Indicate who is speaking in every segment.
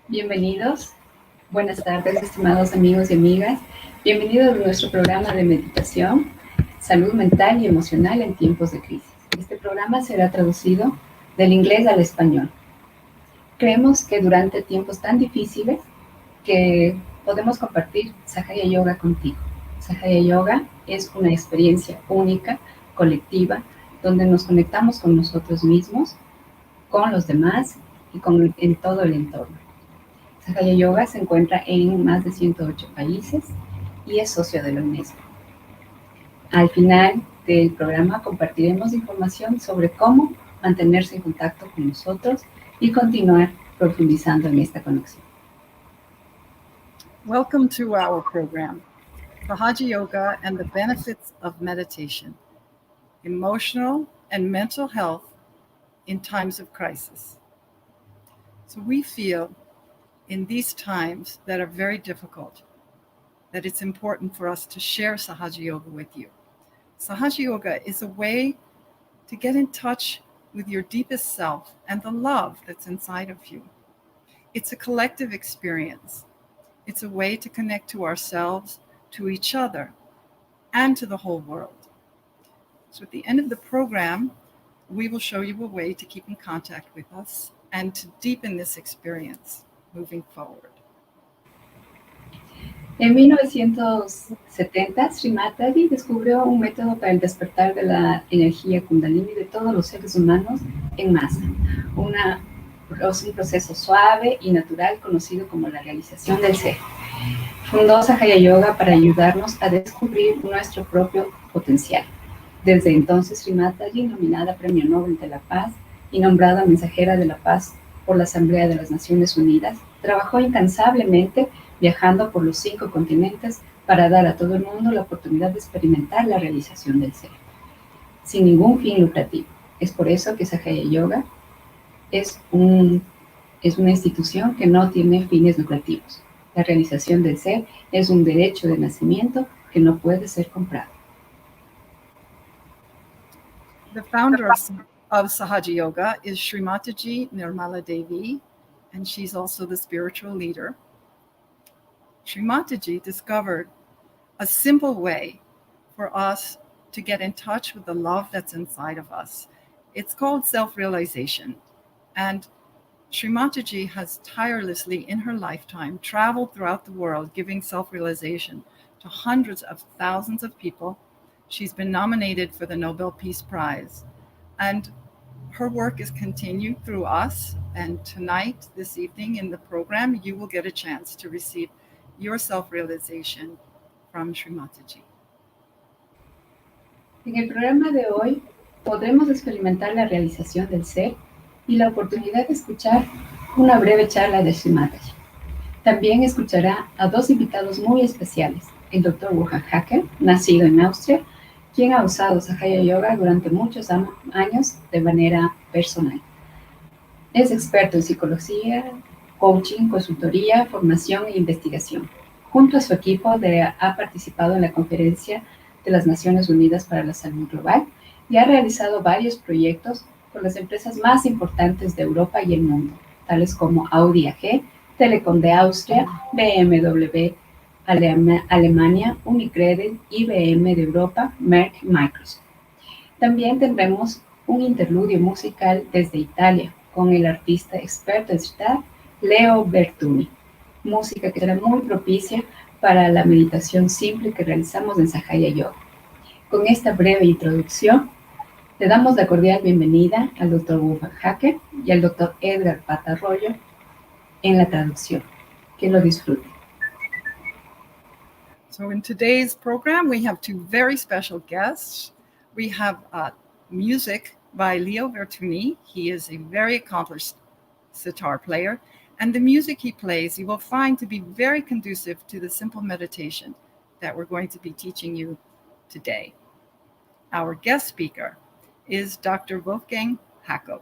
Speaker 1: Bienvenidos, buenas tardes, estimados amigos y amigas. Bienvenidos a nuestro programa de meditación, salud mental y emocional en tiempos de crisis. Este programa será traducido del inglés al español. Creemos que durante tiempos tan difíciles que podemos compartir Sahaja Yoga contigo. Sahaja Yoga es una experiencia única, colectiva, donde nos conectamos con nosotros mismos, con los demás y en todo el entorno. Sahaja Yoga se encuentra en más de 108 países y es socio de la UNESCO. Al final del programa compartiremos información sobre cómo mantenerse en contacto con nosotros y continuar profundizando en esta conexión.
Speaker 2: Welcome to our program, Sahaja Yoga and the Benefits of Meditation, Emotional and Mental Health in Times of Crisis. So we feel in these times that are very difficult, that it's important for us to share Sahaja Yoga with you. Sahaja Yoga is a way to get in touch with your deepest self and the love that's inside of you. It's a collective experience. It's a way to connect to ourselves, to each other, and to the whole world. So at the end of the program, we will show you a way to keep in contact with us and to deepen this experience moving forward.
Speaker 1: En 1970, Sri Mataji descubrió un método para el despertar de la energía Kundalini de todos los seres humanos en masa. Un proceso suave y natural conocido como la realización del ser. Fundó Sahaja Yoga para ayudarnos a descubrir nuestro propio potencial. Desde entonces, Sri Mataji, nominada Premio Nobel de la Paz y nombrada Mensajera de la Paz por la Asamblea de las Naciones Unidas, trabajó incansablemente viajando por los 5 continentes para dar a todo el mundo la oportunidad de experimentar la realización del ser, sin ningún fin lucrativo. Es por eso que Sahaja Yoga es una institución que no tiene fines lucrativos. La realización del ser es un derecho de nacimiento que no puede ser comprado.
Speaker 2: The founder of Sahaja Yoga is Sri Mataji Nirmala Devi, and she's also the spiritual leader. Sri Mataji discovered a simple way for us to get in touch with the love that's inside of us. It's called self-realization. And Sri Mataji has tirelessly in her lifetime traveled throughout the world giving self-realization to hundreds of thousands of people. She's been nominated for the Nobel Peace Prize. And her work is continued through us. And tonight, this evening in the program, you will get a chance to receive your self-realization from Sri Mataji.
Speaker 1: En el programa de hoy podremos experimentar la realización del ser y la oportunidad de escuchar una breve charla de Sri Mataji. También escuchará a 2 invitados muy especiales, el Dr. Wuhan Hacker, nacido en Austria, quien ha usado Sahaja Yoga durante muchos años de manera personal. Es experto en psicología, coaching, consultoría, formación e investigación. Junto a su equipo ha participado en la Conferencia de las Naciones Unidas para la Salud Global y ha realizado varios proyectos con las empresas más importantes de Europa y el mundo, tales como Audi AG, Telecom de Austria, BMW Alemania, Unicredit, IBM de Europa, Merck y Microsoft. También tendremos un interludio musical desde Italia con el artista experto en sitar, Leo Bertuni. Música que será muy propicia para la meditación simple que realizamos en Sahaja Yoga. Con esta breve introducción, le damos la cordial bienvenida al Dr. Wolfgang Hacker y al Dr. Edgar Patarroyo en la traducción. Que lo disfruten.
Speaker 2: So in today's program, we have two very special guests. We have music by Leo Vertuni. He is a very accomplished sitar player. And the music he plays, you will find to be very conducive to the simple meditation that we're going to be teaching you today. Our guest speaker is Dr. Wolfgang Hacker.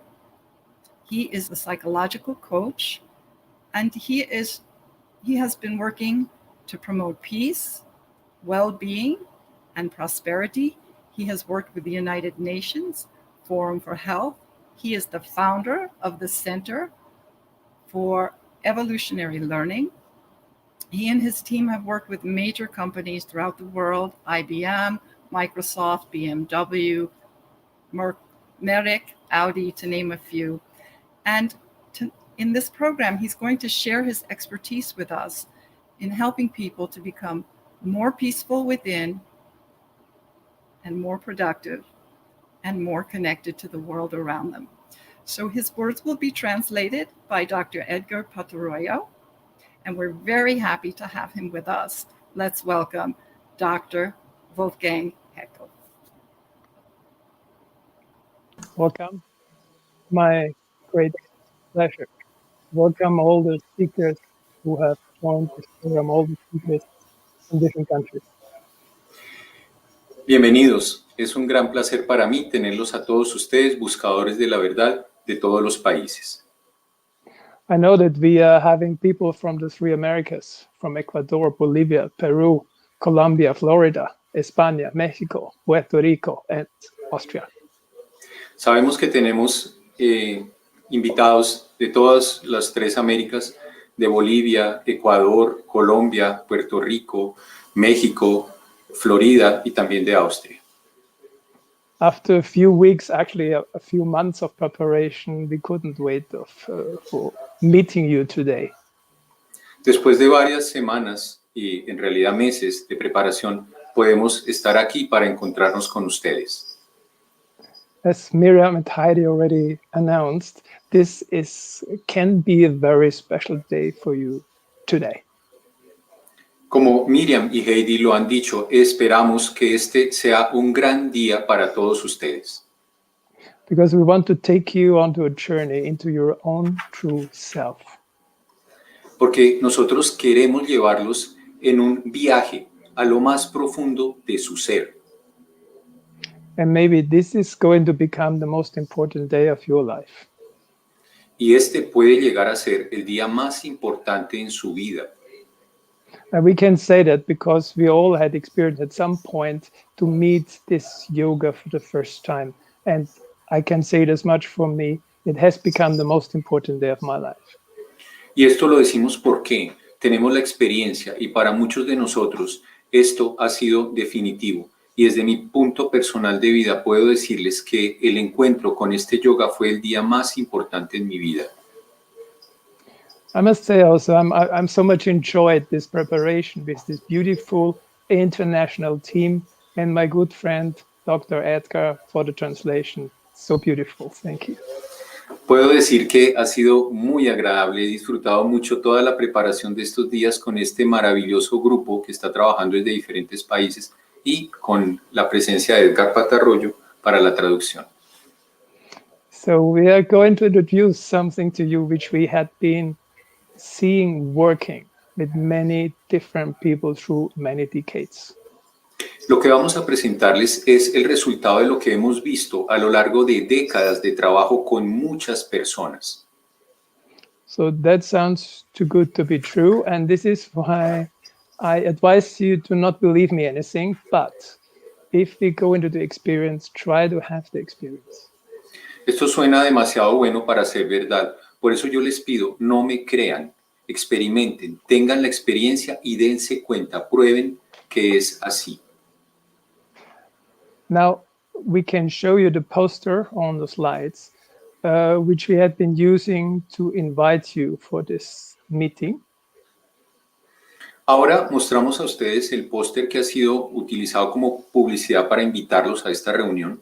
Speaker 2: He is a psychological coach, and he has been working to promote peace, well-being, and prosperity. He has worked with the United Nations Forum for Health. He is the founder of the Center for Evolutionary Learning. He and his team have worked with major companies throughout the world, IBM, Microsoft, BMW, Merck, Audi, to name a few. And in this program, he's going to share his expertise with us in helping people to become more peaceful within and more productive and more connected to the world around them. So his words will be translated by Dr. Edgar Patarroyo, and we're very happy to have him with us. Let's welcome Dr. Wolfgang Hacker.
Speaker 3: Welcome. My great pleasure. Welcome all the speakers who have joined this program, all the speakers from different countries.
Speaker 4: Bienvenidos. Es un gran placer para mí tenerlos a todos ustedes, buscadores de la verdad de todos los países.
Speaker 3: I know that we are having people from the three Americas, from Ecuador, Bolivia, Peru, Colombia, Florida, España, Mexico, Puerto Rico, and Austria.
Speaker 4: Sabemos que tenemos invitados de todas las tres Américas, de Bolivia, Ecuador, Colombia, Puerto Rico, México, Florida y también de Austria.
Speaker 3: After a few weeks, actually a few months of preparation, we couldn't wait for meeting you today.
Speaker 4: Después de varias semanas y en realidad meses de preparación, podemos estar aquí para encontrarnos con ustedes.
Speaker 3: As Miriam and Heidi already announced, this can be a very special day for you today.
Speaker 4: Como Miriam y Heidi lo han dicho, esperamos que este sea un gran día para todos ustedes.
Speaker 3: Because we want to take you onto a journey into your own true self.
Speaker 4: Porque nosotros queremos llevarlos en un viaje a lo más profundo de su ser.
Speaker 3: And maybe this is going to become the most important day of your life.
Speaker 4: Y este puede llegar a ser el día más importante en su vida.
Speaker 3: And we can say that because we all had experienced at some point to meet this yoga for the first time. And I can say it as much for me, it has become the most important day of my life.
Speaker 4: Y esto lo decimos porque tenemos la experiencia y para muchos de nosotros esto ha sido definitivo. Y desde mi punto personal de vida puedo decirles que el encuentro con este yoga fue el día más importante en mi vida.
Speaker 3: I must say also, I'm so much enjoyed this preparation with this beautiful international team and my good friend, Dr. Edgar, for the translation. So beautiful. Thank you.
Speaker 4: Puedo decir que ha sido muy agradable. He disfrutado mucho toda la preparación de estos días con este maravilloso grupo que está trabajando desde diferentes países y con la presencia de Edgar Patarroyo para la traducción.
Speaker 3: So we are going to introduce something to you which we had been seeing working with many different people through many decades.
Speaker 4: Lo que vamos a presentarles es el resultado de lo que hemos visto a lo largo de décadas de trabajo con muchas personas.
Speaker 3: So that sounds too good to be true, and this is why I advise you to not believe me anything, but if we go into the experience, try to have the experience.
Speaker 4: Esto suena demasiado bueno para ser verdad. Por eso yo les pido, no me crean, experimenten, tengan la experiencia y dense cuenta, prueben que es así.
Speaker 3: Now, we can show you the poster on the slides, which we had been using to invite you for this meeting.
Speaker 4: Ahora mostramos a ustedes el póster que ha sido utilizado como publicidad para invitarlos a esta reunión.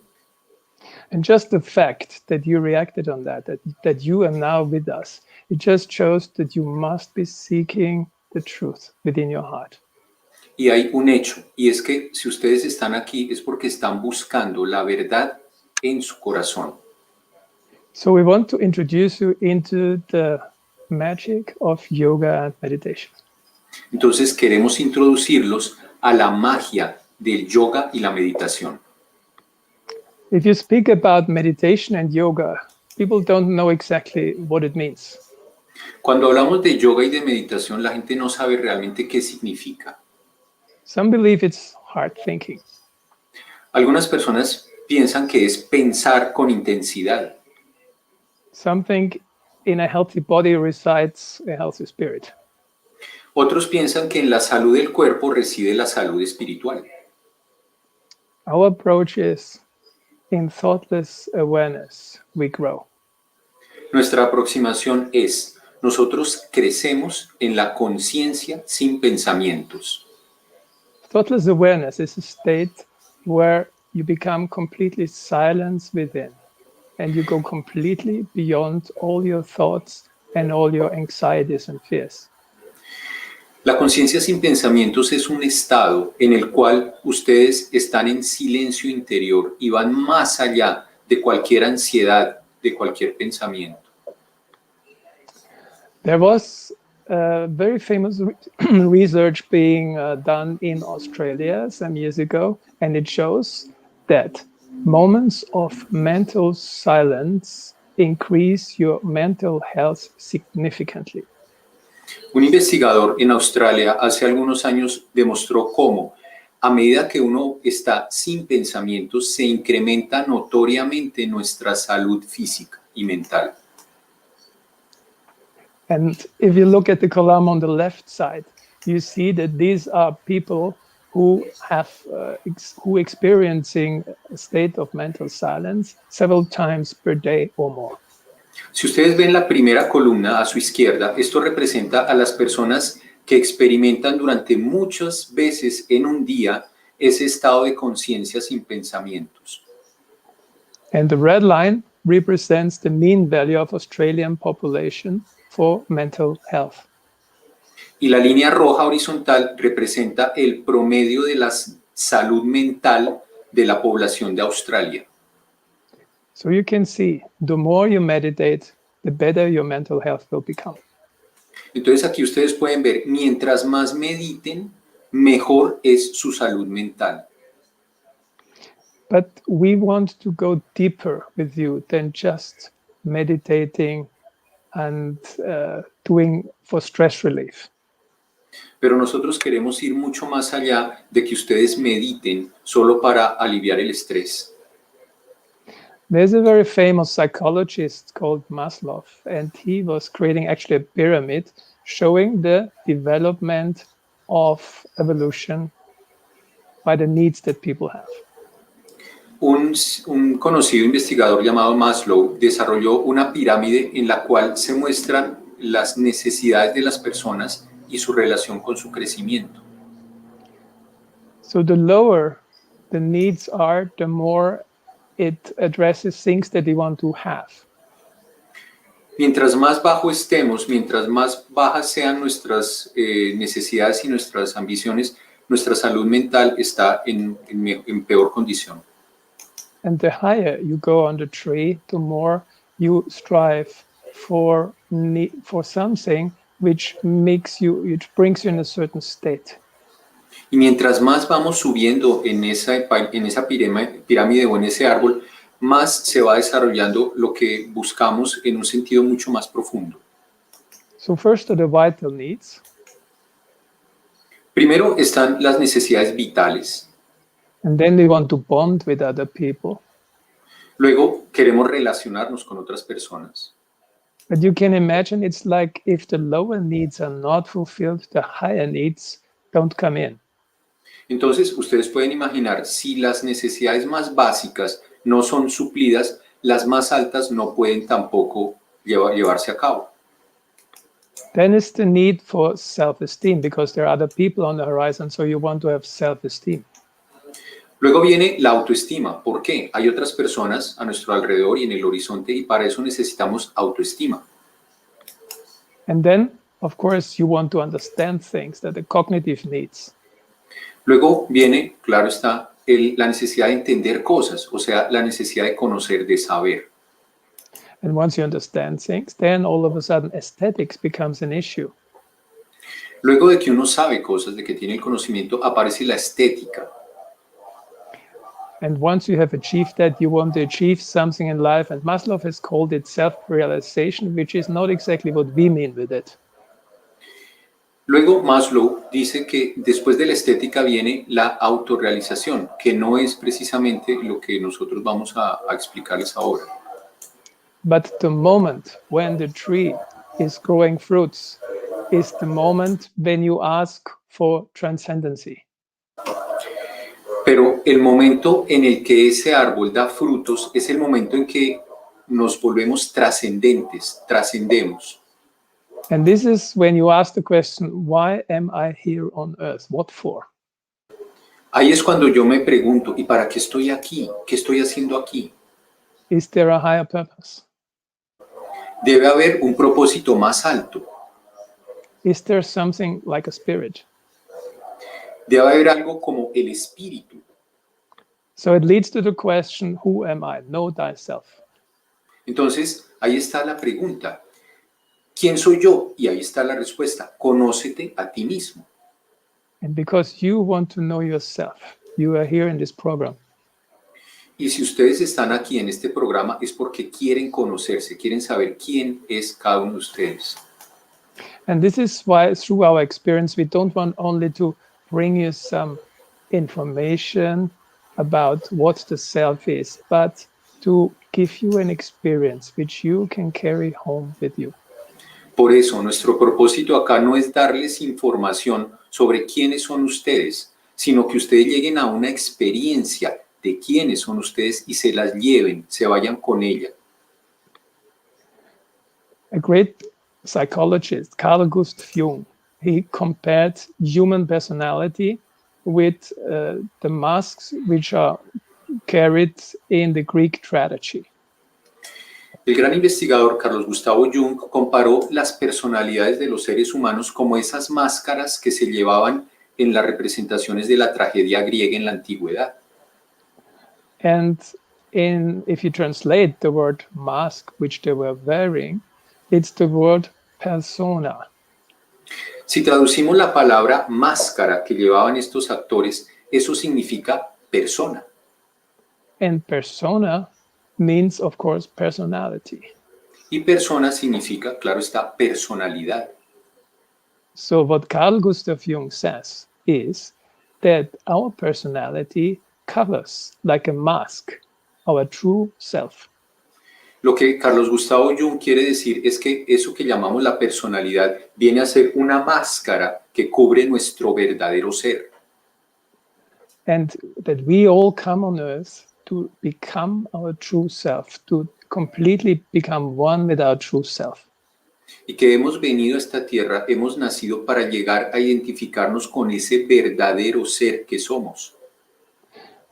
Speaker 3: And just the fact that you reacted on that you are now with us, it just shows that you must be seeking the truth within your heart.
Speaker 4: Y hay un hecho, y es que si ustedes están aquí es porque están buscando la verdad en su corazón.
Speaker 3: So we want to introduce you into the magic of yoga and meditation.
Speaker 4: Entonces queremos introducirlos a la magia del yoga y la meditación.
Speaker 3: If you speak about meditation and yoga, people don't know exactly what it means.
Speaker 4: Cuando hablamos de yoga y de meditación, la gente no sabe realmente qué significa.
Speaker 3: Some believe it's hard thinking.
Speaker 4: Algunas personas piensan que es pensar con intensidad.
Speaker 3: Some think in a healthy body resides a healthy spirit.
Speaker 4: Otros piensan que en la salud del cuerpo reside la salud espiritual.
Speaker 3: Our approach is in thoughtless awareness we grow.
Speaker 4: Nuestra aproximación es, nosotros crecemos en la conciencia sin pensamientos.
Speaker 3: Thoughtless awareness is a state where you become completely silent within and you go completely beyond all your thoughts and all your anxieties and fears.
Speaker 4: La conciencia sin pensamientos es un estado en el cual ustedes están en silencio interior y van más allá de cualquier ansiedad, de cualquier pensamiento.
Speaker 3: There was very famous research being done in Australia some years ago, and it shows that moments of mental silence increase your mental health significantly.
Speaker 4: Un investigador en Australia hace algunos años demostró cómo, a medida que uno está sin pensamientos, se incrementa notoriamente nuestra salud física y mental.
Speaker 3: And if you look at the column on the left side, you see that these are people who have who experiencing a state of mental silence several times per day or more.
Speaker 4: Si ustedes ven la primera columna a su izquierda, esto representa a las personas que experimentan durante muchas veces en un día ese estado de conciencia sin pensamientos.
Speaker 3: And the red line represents the mean value of Australian population for mental health.
Speaker 4: Y la línea roja horizontal representa el promedio de la salud mental de la población de Australia.
Speaker 3: So you can see, the more you meditate, the better your mental health will become.
Speaker 4: Entonces aquí ustedes pueden ver, mientras más mediten, mejor es su salud mental.
Speaker 3: But we want to go deeper with you than just meditating and doing for stress relief.
Speaker 4: Pero nosotros queremos ir mucho más allá de que ustedes mediten solo para aliviar el estrés.
Speaker 3: There's a very famous psychologist called Maslow, and he was creating actually a pyramid showing the development of evolution by the needs that people have.
Speaker 4: Un conocido investigador llamado Maslow desarrolló una pirámide en la cual se muestran las necesidades de las personas y su relación con su crecimiento.
Speaker 3: So the lower the needs are, the more it addresses things that they want to have.
Speaker 4: Mientras más bajo estemos, mientras más bajas sean nuestras necesidades y nuestras ambiciones, nuestra salud mental está en peor condición.
Speaker 3: And the higher you go on the tree, the more you strive for something which makes you, which brings you in a certain state.
Speaker 4: Y mientras más vamos subiendo en esa pirámide o en ese árbol, más se va desarrollando lo que buscamos en un sentido mucho más profundo.
Speaker 3: So first are the vital needs.
Speaker 4: Primero están las necesidades vitales.
Speaker 3: And then we want to bond with other people.
Speaker 4: Luego queremos relacionarnos con otras personas.
Speaker 3: But you can imagine it's like if the lower needs are not fulfilled, the higher needs don't come in.
Speaker 4: Entonces, ustedes pueden imaginar, si las necesidades más básicas no son suplidas, las más altas no pueden tampoco llevarse a cabo.
Speaker 3: Then is the need for self-esteem, because there are other people on the horizon, so you want to have self-esteem.
Speaker 4: Luego viene la autoestima. ¿Por qué? Hay otras personas a nuestro alrededor y en el horizonte y para eso necesitamos autoestima.
Speaker 3: And then, of course, you want to understand things, that the cognitive needs.
Speaker 4: Luego viene, claro está, la necesidad de entender cosas, o sea, la necesidad de conocer, de saber.
Speaker 3: And once you understand things, then all of a sudden aesthetics becomes an issue.
Speaker 4: Luego de que uno sabe cosas, de que tiene el conocimiento, aparece la estética.
Speaker 3: And once you have achieved that, you want to achieve something in life. And Maslow has called it self-realization, which is not exactly what we mean with it.
Speaker 4: Luego Maslow dice que después de la estética viene la autorrealización, que no es precisamente lo que nosotros vamos a explicarles ahora.
Speaker 3: But the moment when the tree is growing fruits is the moment when you ask for transcendency.
Speaker 4: Pero el momento en el que ese árbol da frutos es el momento en que nos volvemos trascendentes, trascendemos.
Speaker 3: And this is when you ask the question, why am I here on earth? What for?
Speaker 4: Ahí es cuando yo me pregunto, ¿y para qué estoy aquí? ¿Qué estoy haciendo aquí?
Speaker 3: Is there a higher purpose?
Speaker 4: Debe haber un propósito más alto.
Speaker 3: Is there something like a spirit?
Speaker 4: Debe haber algo como el espíritu.
Speaker 3: So it leads to the question, who am I? Know thyself.
Speaker 4: Entonces, ahí está la pregunta. ¿Quién soy yo? Y ahí está la respuesta. Conócete a ti mismo.
Speaker 3: And because you want to know yourself, you are here in this program.
Speaker 4: Y si ustedes están aquí en este programa es porque quieren conocerse, quieren saber quién es cada uno de ustedes.
Speaker 3: And this is why, through our experience, we don't want only to bring you some information about what the self is, but to give you an experience which you can carry home with you.
Speaker 4: Por eso, nuestro propósito acá no es darles información sobre quiénes son ustedes, sino que ustedes lleguen a una experiencia de quiénes son ustedes y se las lleven, se vayan con ella.
Speaker 3: A great psychologist, Carl Gustav Jung, he compared human personality with the masks which are carried in the Greek tragedy.
Speaker 4: El gran investigador Carlos Gustavo Jung comparó las personalidades de los seres humanos como esas máscaras que se llevaban en las representaciones de la tragedia griega en la antigüedad.
Speaker 3: And if you translate the word mask, which they were wearing, it's the word persona.
Speaker 4: Si traducimos la palabra máscara que llevaban estos actores, eso significa persona.
Speaker 3: And persona means, of course, personality.
Speaker 4: Y persona significa, claro está, personalidad.
Speaker 3: So what Carl Gustav Jung says is that our personality covers, like a mask, our true self.
Speaker 4: Lo que Carlos Gustavo Jung quiere decir es que eso que llamamos la personalidad viene a ser una máscara que cubre nuestro verdadero ser.
Speaker 3: And that we all come on earth to become our true self, to completely become one with our true self.
Speaker 4: Y que hemos venido a esta tierra, hemos nacido para llegar a identificarnos con ese verdadero ser que somos.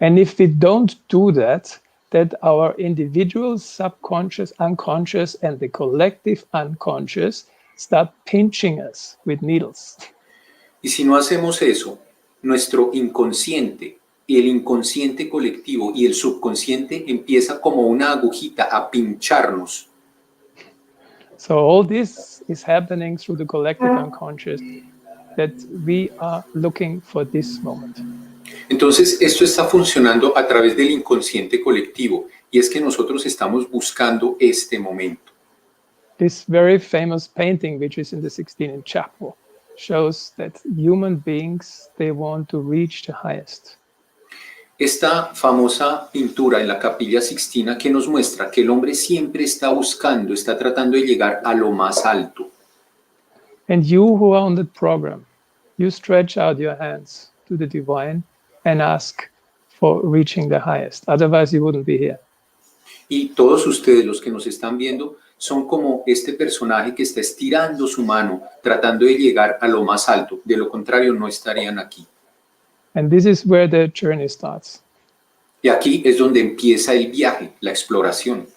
Speaker 3: And if we don't do that, that our individual subconscious, unconscious, and the collective unconscious start pinching us with needles.
Speaker 4: Y si no hacemos eso, nuestro inconsciente, el inconsciente colectivo y el subconsciente empieza como una agujita a pincharnos.
Speaker 3: So all this is happening through the collective unconscious, that we are looking for this moment.
Speaker 4: Entonces, esto está funcionando a través del inconsciente colectivo y es que nosotros estamos buscando este momento.
Speaker 3: This very famous painting, which is in the 16th chapter, shows that human beings, they want to reach the highest.
Speaker 4: Esta famosa pintura en la Capilla Sixtina que nos muestra que el hombre siempre está buscando, está tratando de llegar a lo más alto.
Speaker 3: And you who are on that program, you stretch out your hands to the divine and ask for reaching the highest. Otherwise, you wouldn't be here.
Speaker 4: Y todos ustedes, los que nos están viendo, son como este personaje que está estirando su mano, tratando de llegar a lo más alto. De lo contrario, no estarían aquí.
Speaker 3: And this is where the journey starts.
Speaker 4: Y aquí es donde empieza el viaje, la exploración.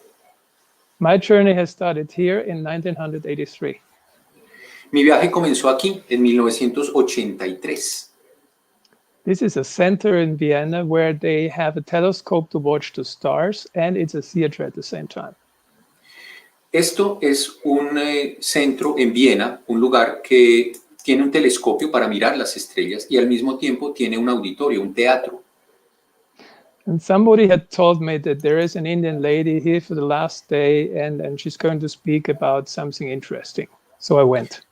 Speaker 3: My journey has started here in 1983.
Speaker 4: Mi viaje comenzó aquí en 1983.
Speaker 3: This is a center in Vienna where they have a telescope to watch the stars, and it's a theater at the same time.
Speaker 4: Esto es un centro en Viena, un lugar que tiene un telescopio para mirar las estrellas y al mismo tiempo tiene un auditorio, un teatro.
Speaker 3: And somebody had told me that there is an Indian lady here for the last day, and she's going to speak about something interesting. So I went.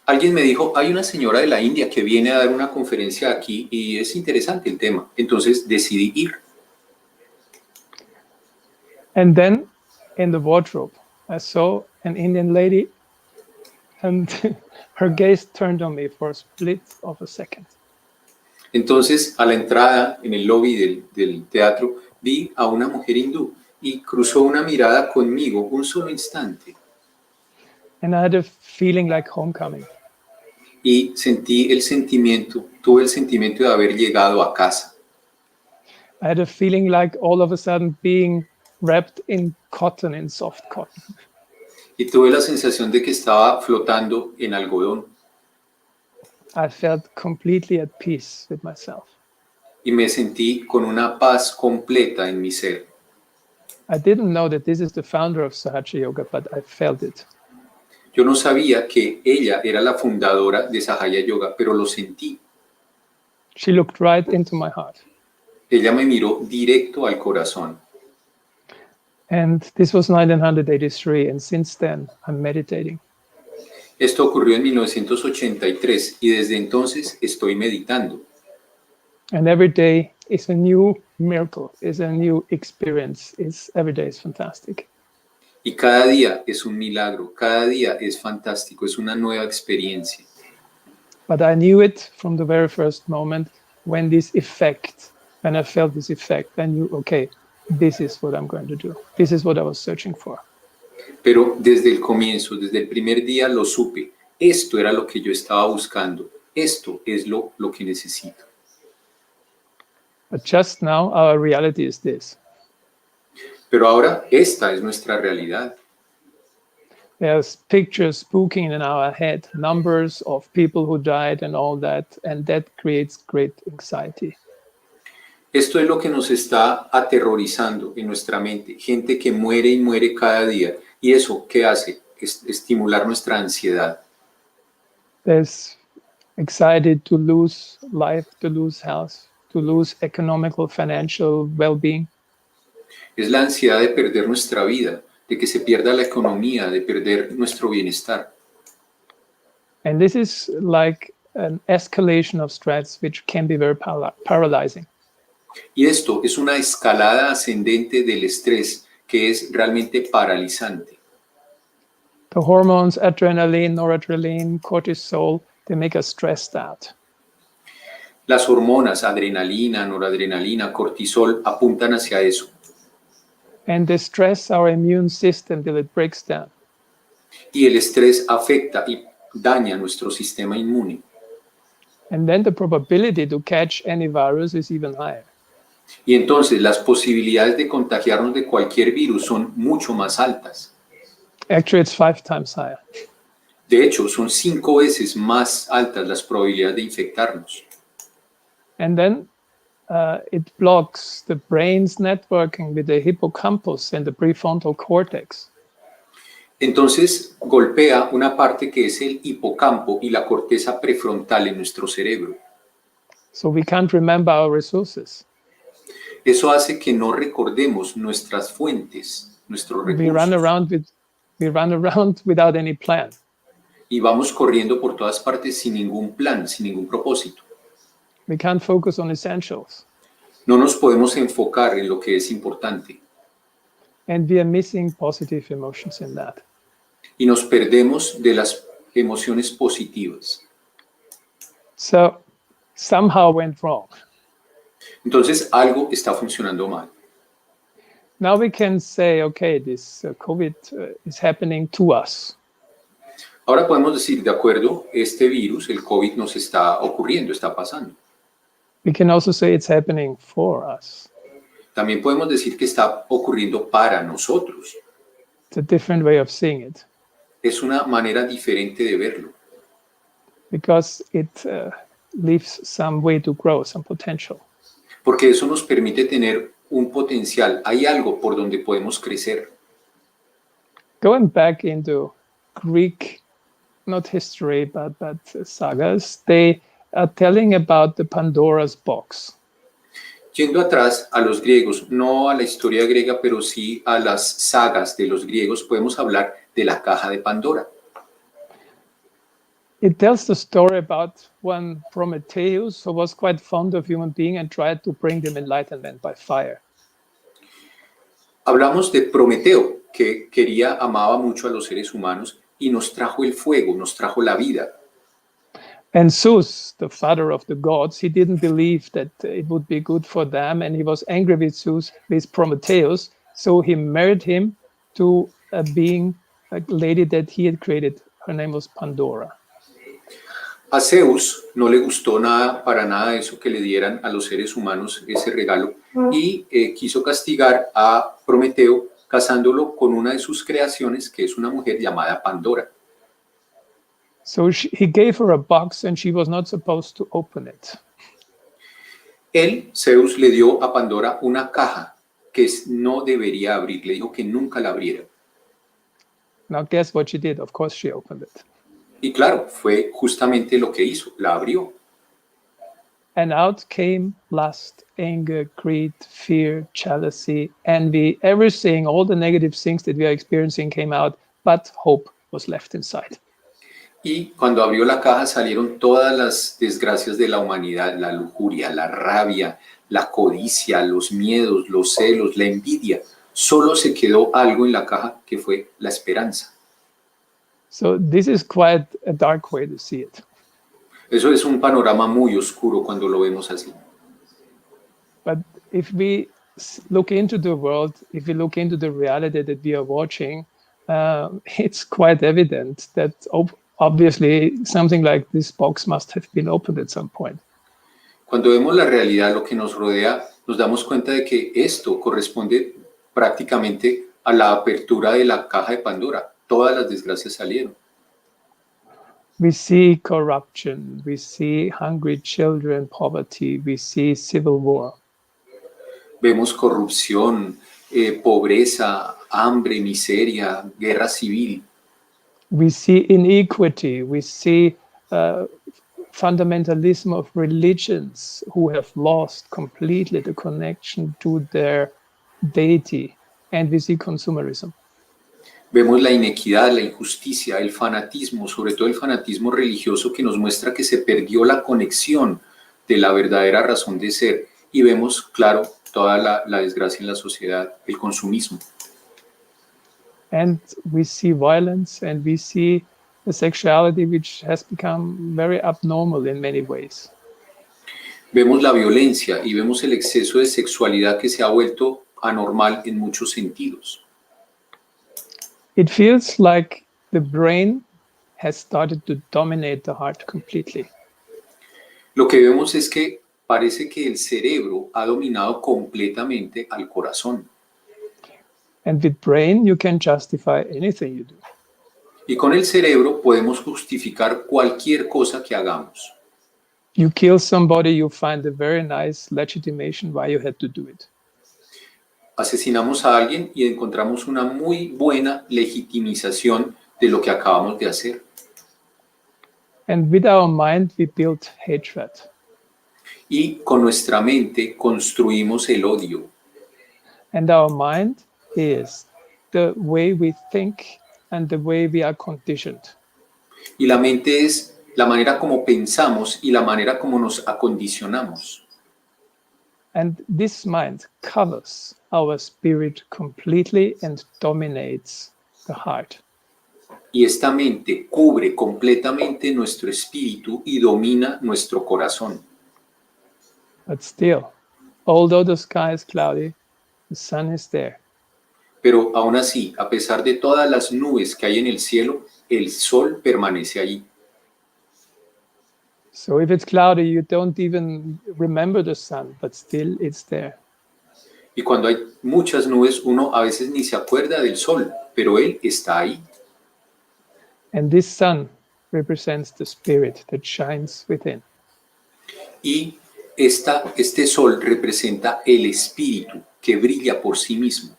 Speaker 4: Alguien me dijo, hay una señora de la India que viene a dar una conferencia aquí y es interesante el tema. Entonces decidí ir.
Speaker 3: And then in the wardrobe, I saw an Indian lady, and her gaze turned on me for a split of a second.
Speaker 4: Entonces, a la entrada, en el lobby del teatro, vi a una mujer hindú y cruzó una mirada conmigo un solo instante.
Speaker 3: And I had a feeling like homecoming.
Speaker 4: Y tuve el sentimiento de haber llegado a casa.
Speaker 3: I had a feeling like all of a sudden being wrapped in cotton, in soft cotton.
Speaker 4: Y tuve la sensación de que estaba flotando en algodón.
Speaker 3: I felt completely at peace with myself.
Speaker 4: Y me sentí con una paz completa en mi ser.
Speaker 3: I didn't know that this is the founder of Sahaja Yoga, but I felt it.
Speaker 4: Yo no sabía que ella era la fundadora de Sahaja Yoga, pero lo sentí.
Speaker 3: She looked right into my heart.
Speaker 4: Ella me miró directo al corazón.
Speaker 3: And this was 1983, and since then I'm meditating.
Speaker 4: Esto ocurrió en 1983 y desde entonces estoy meditando.
Speaker 3: And every day is a new miracle, is a new experience. Every day is fantastic.
Speaker 4: Y cada día es un milagro, cada día es fantástico, es una nueva experiencia.
Speaker 3: But I knew it from the very first moment when I felt this effect, I knew, okay, this is what I'm going to do. This is what I was searching for.
Speaker 4: Pero desde el comienzo, desde el primer día lo supe. Esto era lo que yo estaba buscando. Esto es lo que necesito.
Speaker 3: But just now, our reality is this.
Speaker 4: Pero ahora esta es nuestra realidad.
Speaker 3: There's pictures spooking in our head, numbers of people who died and all that, and that creates great anxiety.
Speaker 4: Esto es lo que nos está aterrorizando en nuestra mente. Gente que muere y muere cada día. ¿Y eso qué hace? Es estimular nuestra ansiedad.
Speaker 3: There's anxiety to lose life, to lose health, to lose economical, financial well-being.
Speaker 4: Es la ansiedad de perder nuestra vida, de que se pierda la economía, de perder nuestro bienestar.
Speaker 3: And this is like an escalation of stress, which can be very paralyzing.
Speaker 4: Y esto es una escalada ascendente del estrés que es realmente paralizante.
Speaker 3: The hormones, adrenaline, noradrenaline, cortisol, they make us stressed out.
Speaker 4: Las hormonas, adrenalina, noradrenalina, cortisol, apuntan hacia eso.
Speaker 3: And they stress our immune system till it breaks down.
Speaker 4: Y el estrés afecta y daña nuestro sistema inmune.
Speaker 3: And then the probability to catch any virus is even higher.
Speaker 4: Y entonces las posibilidades de contagiarnos de cualquier virus son mucho más altas.
Speaker 3: Actually, it's 5 times higher.
Speaker 4: De hecho, son 5 veces más altas las probabilidades de infectarnos.
Speaker 3: And then it blocks the brain's networking with the hippocampus and the prefrontal cortex.
Speaker 4: Entonces golpea una parte que es el hipocampo y la corteza prefrontal en nuestro cerebro.
Speaker 3: So we can't remember our resources.
Speaker 4: Eso hace que no recordemos nuestras fuentes, nuestros recursos.
Speaker 3: We run around without any plan.
Speaker 4: Y vamos corriendo por todas partes sin ningún plan, sin ningún propósito.
Speaker 3: We can't focus on essentials.
Speaker 4: No nos podemos enfocar en lo que es importante.
Speaker 3: And we are missing positive emotions in that.
Speaker 4: Y nos perdemos de las emociones positivas.
Speaker 3: So somehow went wrong.
Speaker 4: Entonces algo está funcionando mal.
Speaker 3: Now we can say, okay, this COVID is happening to us.
Speaker 4: Ahora podemos decir, de acuerdo, este virus, el COVID, nos está ocurriendo, está pasando.
Speaker 3: We can also say it's happening for us.
Speaker 4: También podemos decir que está ocurriendo para nosotros.
Speaker 3: It's a different way of seeing it.
Speaker 4: Es una manera diferente de verlo,
Speaker 3: Because it leaves some way to grow, some potential.
Speaker 4: porque eso nos permite tener un potencial. Hay algo por donde podemos crecer.
Speaker 3: Going back into Greek, not history, but sagas, they are telling about the Pandora's box.
Speaker 4: Yendo atrás a los griegos, no a la historia griega, pero sí a las sagas de los griegos, podemos hablar de la caja de Pandora.
Speaker 3: It tells the story about one Prometheus who was quite fond of human beings and tried to bring them enlightenment by fire.
Speaker 4: Hablamos de Prometeo, que amaba mucho a los seres humanos y nos trajo el fuego, nos trajo la vida.
Speaker 3: And Zeus, the father of the gods, he didn't believe that it would be good for them, and he was angry with Zeus, with Prometheus, so he married him to a being, a lady that he had created. Her name was Pandora.
Speaker 4: A Zeus no le gustó para nada eso que le dieran a los seres humanos ese regalo y quiso castigar a Prometeo casándolo con una de sus creaciones, que es una mujer llamada Pandora.
Speaker 3: So he gave her a box and she was not supposed to open it.
Speaker 4: Zeus le dio a Pandora una caja que no debería abrir, le dijo que nunca la abriera.
Speaker 3: Now guess what she did? Of course she opened it.
Speaker 4: Y claro, fue justamente lo que hizo, la abrió.
Speaker 3: And out came lust, anger, greed, fear, jealousy, envy, everything, all the negative things that we are experiencing came out, but hope was left inside.
Speaker 4: Y cuando abrió la caja salieron todas las desgracias de la humanidad, la lujuria, la rabia, la codicia, los miedos, los celos, la envidia. Solo se quedó algo en la caja que fue la esperanza.
Speaker 3: So this is quite a dark way to see it.
Speaker 4: Eso es un panorama muy oscuro cuando lo vemos así.
Speaker 3: But if we look into the world, if we look into the reality that we are watching, it's quite evident that obviously something like this box must have been opened at some point.
Speaker 4: Cuando vemos la realidad, lo que nos rodea, nos damos cuenta de que esto corresponde prácticamente a la apertura de la caja de Pandora. Todas las desgracias salieron.
Speaker 3: We see corruption, we see hungry children, poverty, we see civil war.
Speaker 4: Vemos corrupción, pobreza, hambre, miseria, guerra civil.
Speaker 3: We see inequity, we see fundamentalism of religions who have lost completely the connection to their deity, and we see consumerism.
Speaker 4: Vemos la inequidad, la injusticia, el fanatismo, sobre todo el fanatismo religioso que nos muestra que se perdió la conexión de la verdadera razón de ser. Y vemos, claro, toda la desgracia en la sociedad, el consumismo.
Speaker 3: And we see violence and we see a sexuality which has become very abnormal in many ways.
Speaker 4: Vemos la violencia y vemos el exceso de sexualidad que se ha vuelto anormal en muchos sentidos.
Speaker 3: It feels like the brain has started to dominate the heart completely.
Speaker 4: Lo que vemos es que parece que el cerebro ha dominado completamente al corazón.
Speaker 3: And with brain, you can justify anything you do.
Speaker 4: Y con el cerebro podemos justificar cualquier cosa que hagamos.
Speaker 3: You kill somebody, you find a very nice legitimation why you had to do it.
Speaker 4: Asesinamos a alguien y encontramos una muy buena legitimización de lo que acabamos de hacer.
Speaker 3: And with our mind, we build hatred.
Speaker 4: Y con nuestra mente construimos el odio.
Speaker 3: And our mind is the way we think and the way we are conditioned.
Speaker 4: Y la mente es la manera como pensamos y la manera como nos acondicionamos.
Speaker 3: And this mind covers our spirit completely and dominates the heart.
Speaker 4: Y esta mente cubre completamente nuestro espíritu y domina nuestro corazón.
Speaker 3: But still, although the sky is cloudy, the sun is there.
Speaker 4: Pero aún así, a pesar de todas las nubes que hay en el cielo, el sol permanece allí.
Speaker 3: So if it's cloudy, you don't even remember the sun, but still it's there.
Speaker 4: Y cuando hay muchas nubes, uno a veces ni se acuerda del sol, pero él está ahí.
Speaker 3: And this sun represents the spirit that shines within.
Speaker 4: Y este sol representa el espíritu que brilla por sí mismo.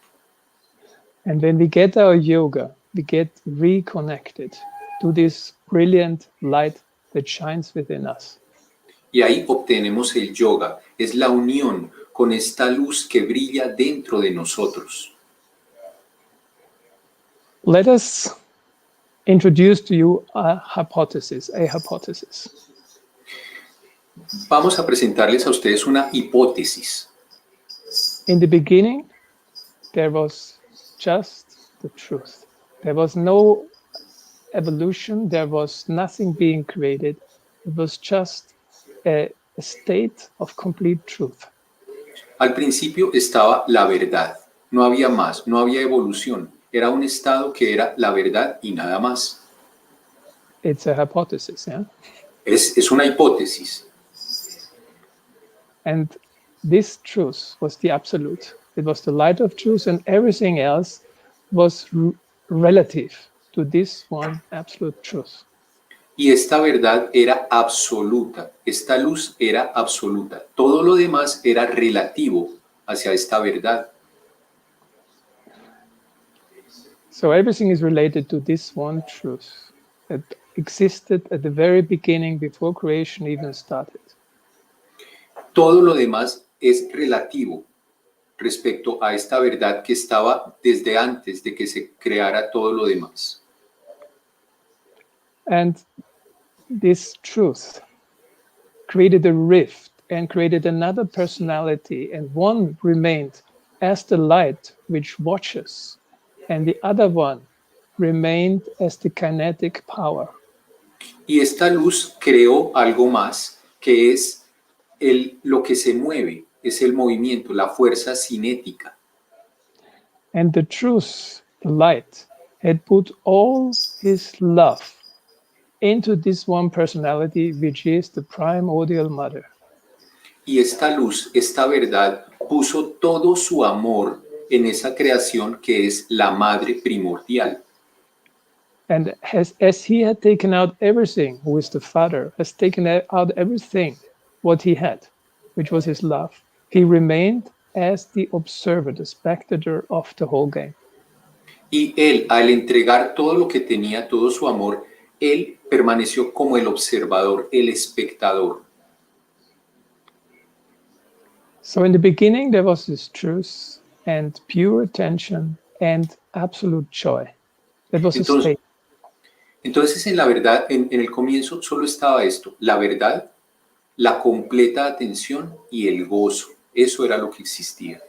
Speaker 3: And when we get our yoga, we get reconnected to this brilliant light that shines within us.
Speaker 4: Y ahí obtenemos el yoga, es la unión con esta luz que brilla dentro de nosotros.
Speaker 3: Let us introduce to you a hypothesis.
Speaker 4: Vamos a presentarles a ustedes una hipótesis.
Speaker 3: In the beginning, there was just the truth. There was no evolution. There was nothing being created. It was just a state of complete truth.
Speaker 4: Al principio estaba la verdad, no había más, no había evolución. Era un estado que era la verdad y nada más.
Speaker 3: It's a hypothesis, yeah?
Speaker 4: Es una hipótesis.
Speaker 3: And this truth was the absolute. It was the light of truth, and everything else was relative to this one absolute truth.
Speaker 4: Y esta verdad era absoluta, esta luz era absoluta. Todo lo demás era relativo hacia esta verdad.
Speaker 3: So everything is related to this one truth that existed at the very beginning before creation even started.
Speaker 4: Todo lo demás es relativo respecto a esta verdad que estaba desde antes de que se creara todo lo demás.
Speaker 3: And this truth created a rift and created another personality, and one remained as the light which watches, and the other one remained as the kinetic power.
Speaker 4: Y esta luz creó algo más, que es lo que se mueve, es el movimiento, la fuerza cinética.
Speaker 3: And the truth, the light, had put all his love into this one personality, which is the primordial mother.
Speaker 4: Y esta luz, esta verdad, puso todo su amor en esa creación que es la madre primordial.
Speaker 3: And as he had taken out everything, who is the Father, has taken out everything, what he had, which was his love, he remained as the observer, the spectator of the whole game.
Speaker 4: Y él, al entregar todo lo que tenía, todo su amor, él permaneció como el observador, el espectador.
Speaker 3: So in the beginning, there was this truth and pure attention and absolute joy. That was a state.
Speaker 4: Entonces, en la verdad, en el comienzo solo estaba esto, la verdad, la completa atención y el gozo. Eso era lo que existía.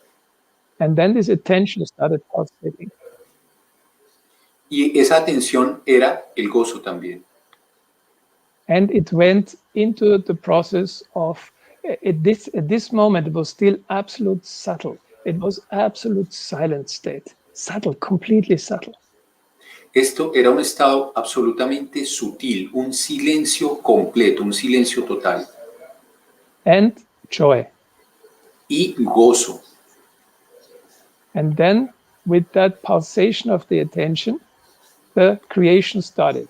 Speaker 3: And then this attention started pulsating.
Speaker 4: Y esa atención era el gozo también.
Speaker 3: And it went into the process of, at this moment, it was still absolute subtle. It was absolute silent state. Subtle, completely subtle.
Speaker 4: Esto era un estado absolutamente sutil, un silencio completo, un silencio total.
Speaker 3: And joy.
Speaker 4: Y gozo.
Speaker 3: And then, with that pulsation of the attention, the creation started.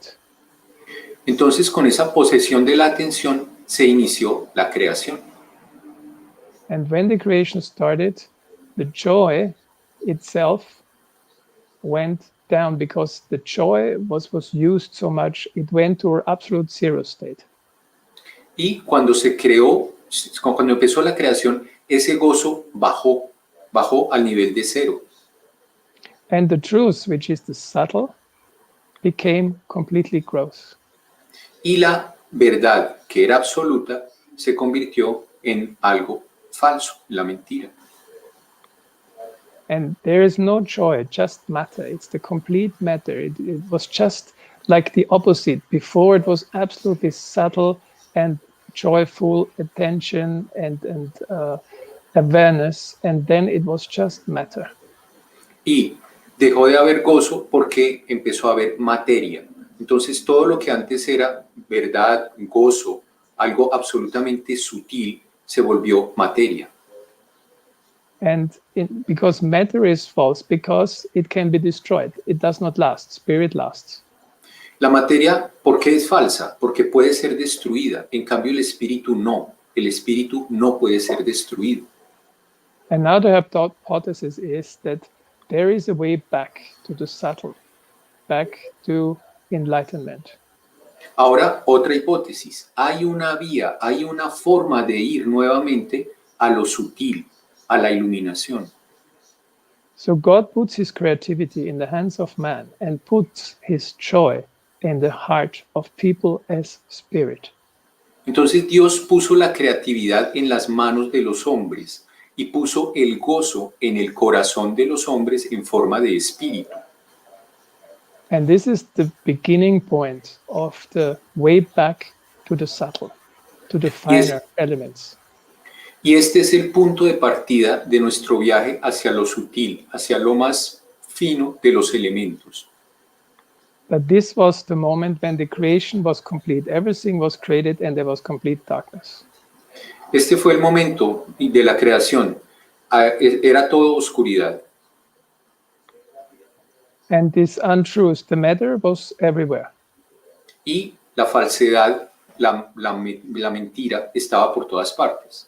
Speaker 4: Entonces, con esa posesión de la atención, se inició la creación.
Speaker 3: And when the creation started, the joy itself went down because the joy was used so much, it went to an absolute zero state.
Speaker 4: Y cuando se creó, cuando empezó la creación, ese gozo bajó al nivel de cero.
Speaker 3: And the truth, which is the subtle, became completely gross.
Speaker 4: Y la verdad, que era absoluta, se convirtió en algo falso, la mentira.
Speaker 3: And there is no joy, just matter. It's the complete matter. It was just like the opposite. Before it was absolutely subtle and joyful attention and awareness, and then it was just matter.
Speaker 4: Y Dejó de haber gozo porque empezó a haber materia. Entonces todo lo que antes era verdad, gozo, algo absolutamente sutil, se volvió materia.
Speaker 3: And because matter is false, because it can be destroyed. It does not last. Spirit lasts.
Speaker 4: La materia, ¿por qué es falsa? Porque puede ser destruida. En cambio, el espíritu no. El espíritu no puede ser destruido.
Speaker 3: Another hypothesis is that there is a way back to the subtle, back to enlightenment.
Speaker 4: Ahora, otra hipótesis. Hay una vía, hay una forma de ir nuevamente a lo sutil, a la iluminación.
Speaker 3: So God puts his creativity in the hands of man and puts his joy in the heart of people as spirit.
Speaker 4: Entonces Dios puso la creatividad en las manos de los hombres y puso el gozo en el corazón de los hombres en forma de espíritu.
Speaker 3: And this is the beginning point of the way back to the subtle, to the finer elements.
Speaker 4: Y este es el punto de partida de nuestro viaje hacia lo sutil, hacia lo más fino de los elementos.
Speaker 3: But this was the moment when the creation was complete. Everything was created and there was complete darkness.
Speaker 4: Este fue el momento de la creación. Era todo oscuridad.
Speaker 3: And this untruth, the matter was everywhere.
Speaker 4: Y la falsedad, la mentira, estaba por todas partes.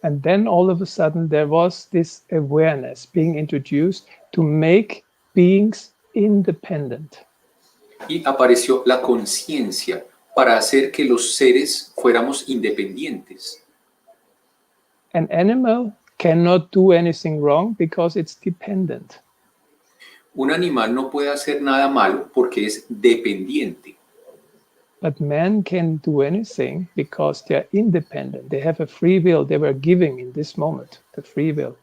Speaker 3: And then all of a sudden there was this awareness being introduced to make beings independent.
Speaker 4: Y apareció la conciencia para hacer que los seres fuéramos independientes.
Speaker 3: An animal cannot do anything wrong because it's dependent.
Speaker 4: Un animal no puede hacer nada malo porque es dependiente.
Speaker 3: But man can do anything because they are independent. They have a free will. They were giving in this moment, the free will.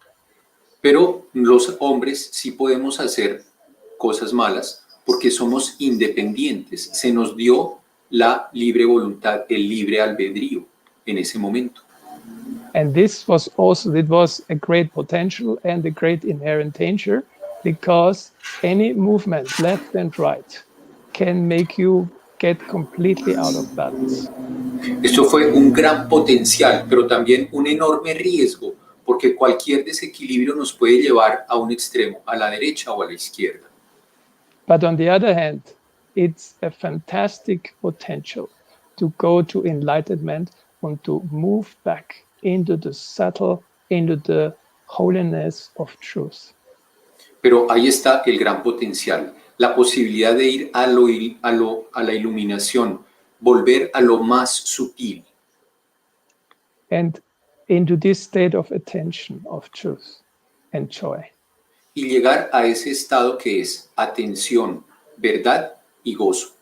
Speaker 4: Pero los hombres sí podemos hacer cosas malas porque somos independientes. Se nos dio la libre voluntad, el libre albedrío en ese momento.
Speaker 3: And this was also, it was a great potential and a great inherent danger because any movement, left and right, can make you get completely out of balance.
Speaker 4: Esto fue un gran potencial, pero también un enorme riesgo, porque cualquier desequilibrio nos puede llevar a un extremo, a la derecha o a la izquierda.
Speaker 3: But on the other hand, it's a fantastic potential to go to enlightenment and to move back into the subtle, into the holiness of truth.
Speaker 4: Pero ahí está el gran potencial, la posibilidad de ir a la iluminación, volver a lo más sutil.
Speaker 3: And into this state of attention, of truth and joy.
Speaker 4: Y llegar a ese estado que es atención, verdad y gozo.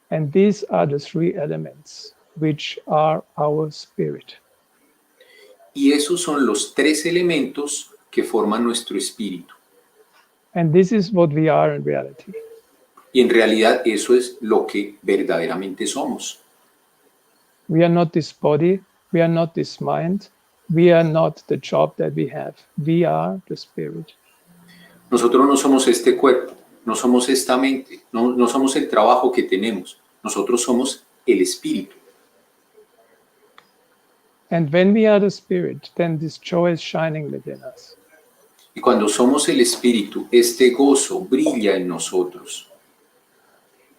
Speaker 3: And these are the three elements which are our spirit.
Speaker 4: Y esos son los tres elementos que forman nuestro espíritu.
Speaker 3: And this is what we are in reality.
Speaker 4: Y en realidad eso es lo que verdaderamente somos.
Speaker 3: We are not this body, we are not this mind, we are not the job that we have. We are the spirit.
Speaker 4: Nosotros no somos este cuerpo, no somos esta mente, no somos el trabajo que tenemos. Nosotros somos el espíritu.
Speaker 3: And when we are the spirit, then this joy is shining within us.
Speaker 4: Y cuando somos el espíritu, este gozo brilla en nosotros.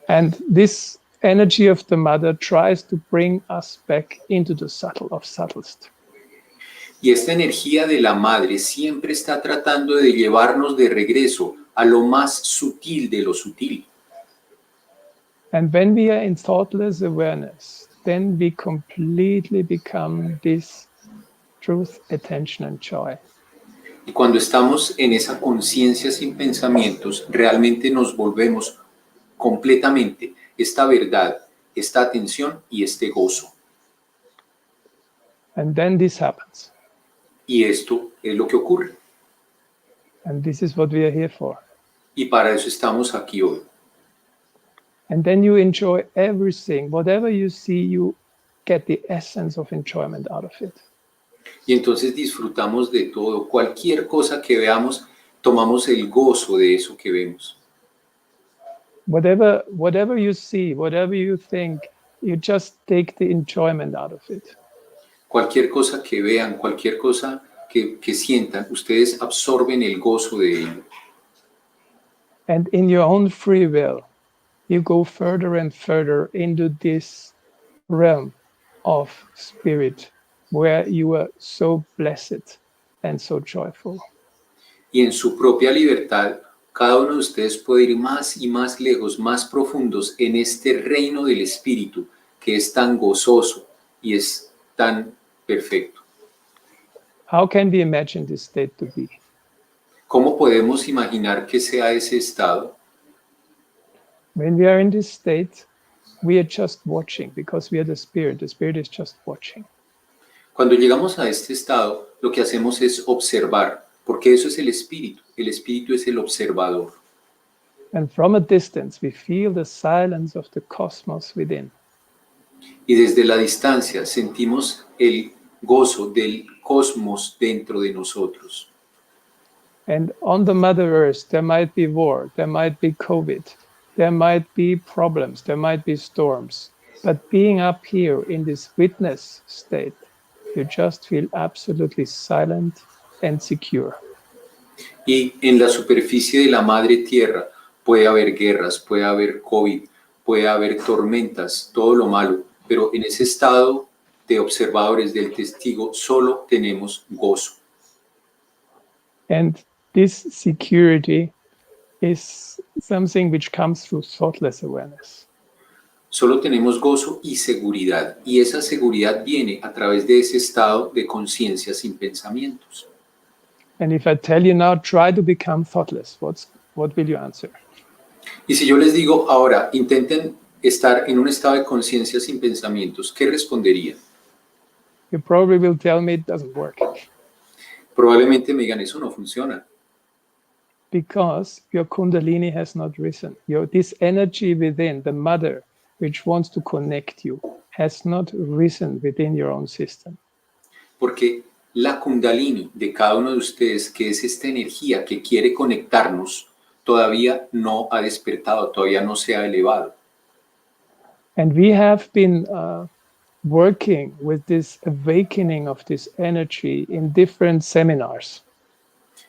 Speaker 3: And this energy of the mother tries to bring us back into the subtle of subtlest.
Speaker 4: Y esta energía de la madre siempre está tratando de llevarnos de regreso a lo más sutil de lo sutil.
Speaker 3: And when we are in thoughtless awareness, then we completely become this truth, attention, and joy.
Speaker 4: Y cuando estamos en esa conciencia sin pensamientos, realmente nos volvemos completamente esta verdad, esta atención y este gozo.
Speaker 3: And then this happens.
Speaker 4: Y esto es lo que ocurre.
Speaker 3: And this is what we are here for.
Speaker 4: Y para eso estamos aquí hoy.
Speaker 3: And then you enjoy everything. Whatever you see, you get the essence of enjoyment out of it.
Speaker 4: Y entonces disfrutamos de todo. Cualquier cosa que veamos, tomamos el gozo de eso que vemos.
Speaker 3: Whatever you see, whatever you think, you just take the enjoyment out of it.
Speaker 4: Cualquier cosa que vean, cualquier cosa que sientan, ustedes absorben el gozo de ello.
Speaker 3: And in your own free will, you go further and further into this realm of spirit where you are so blessed and so joyful.
Speaker 4: Y en su propia libertad, cada uno de ustedes puede ir más y más lejos, más profundos en este reino del espíritu que es tan gozoso y es tan perfecto.
Speaker 3: How can we imagine this state to be?
Speaker 4: ¿Cómo podemos imaginar que sea ese estado?
Speaker 3: When we are in this state, we are just watching because we are the spirit. The spirit is just watching.
Speaker 4: Cuando llegamos a este estado, lo que hacemos es observar, porque eso es el espíritu. El espíritu es el observador.
Speaker 3: And from a distance, we feel the silence of the cosmos within.
Speaker 4: Y desde la distancia sentimos el gozo del cosmos dentro de nosotros.
Speaker 3: And on the Mother Earth, there might be war, there might be COVID, there might be problems, there might be storms. But being up here in this witness state, you just feel absolutely silent and secure.
Speaker 4: Y en la superficie de la madre tierra puede haber guerras, puede haber COVID, puede haber tormentas, todo lo malo, pero en ese estado de observadores del testigo solo tenemos gozo.
Speaker 3: And this security is something which comes through thoughtless awareness.
Speaker 4: Solo tenemos gozo y seguridad, y esa seguridad viene a través de ese estado de conciencia sin pensamientos.
Speaker 3: And if I tell you now, try to become thoughtless, what will you answer?
Speaker 4: Y si yo les digo ahora, intenten estar en un estado de conciencia sin pensamientos, ¿qué responderían?
Speaker 3: You probably will tell me it doesn't work.
Speaker 4: Probablemente me digan, eso no funciona.
Speaker 3: Because your Kundalini has not risen. This energy within, the mother, which wants to connect you, has not risen within your own system.
Speaker 4: Porque la Kundalini de cada uno de ustedes, que es esta energía que quiere conectarnos, todavía no ha despertado, todavía no se ha elevado.
Speaker 3: And we have been working with this awakening of this energy in different seminars.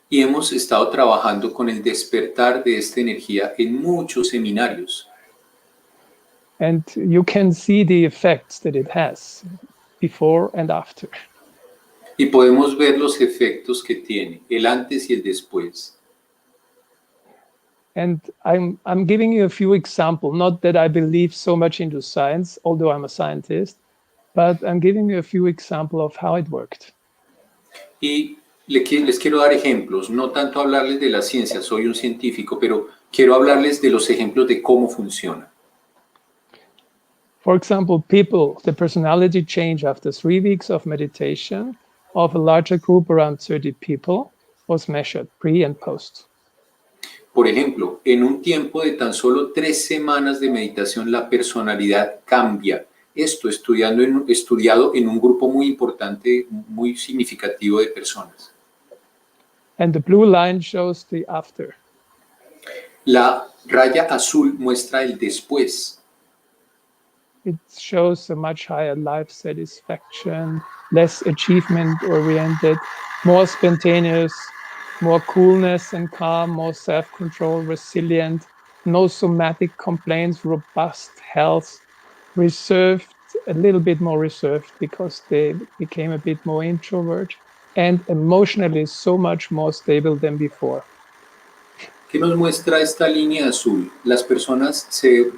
Speaker 4: Y hemos estado trabajando con el despertar de esta energía en muchos seminarios.
Speaker 3: And you can see the effects that it has before and after.
Speaker 4: Y podemos ver los efectos que tiene, el antes y el después.
Speaker 3: And I'm giving you a few examples, not that I believe so much into science, although I'm a scientist, but I'm giving you a few examples of how it worked.
Speaker 4: Y les quiero dar ejemplos, no tanto hablarles de la ciencia, soy un científico, pero quiero hablarles de los ejemplos de cómo funciona.
Speaker 3: For example, the personality change after 3 weeks of meditation of a larger group around 30 people was measured pre and post.
Speaker 4: Por ejemplo, en un tiempo de tan solo 3 semanas de meditación, la personalidad cambia. Esto estudiado en un grupo muy importante, muy significativo de personas.
Speaker 3: And the blue line shows the after.
Speaker 4: La raya azul muestra el después.
Speaker 3: It shows a much higher life satisfaction, less achievement-oriented, more spontaneous, more coolness and calm, more self-control, resilient, no somatic complaints, robust health, reserved, a little bit more reserved because they became a bit more introvert, and emotionally so much more stable than before.
Speaker 4: ¿Qué nos muestra esta línea azul? Las personas se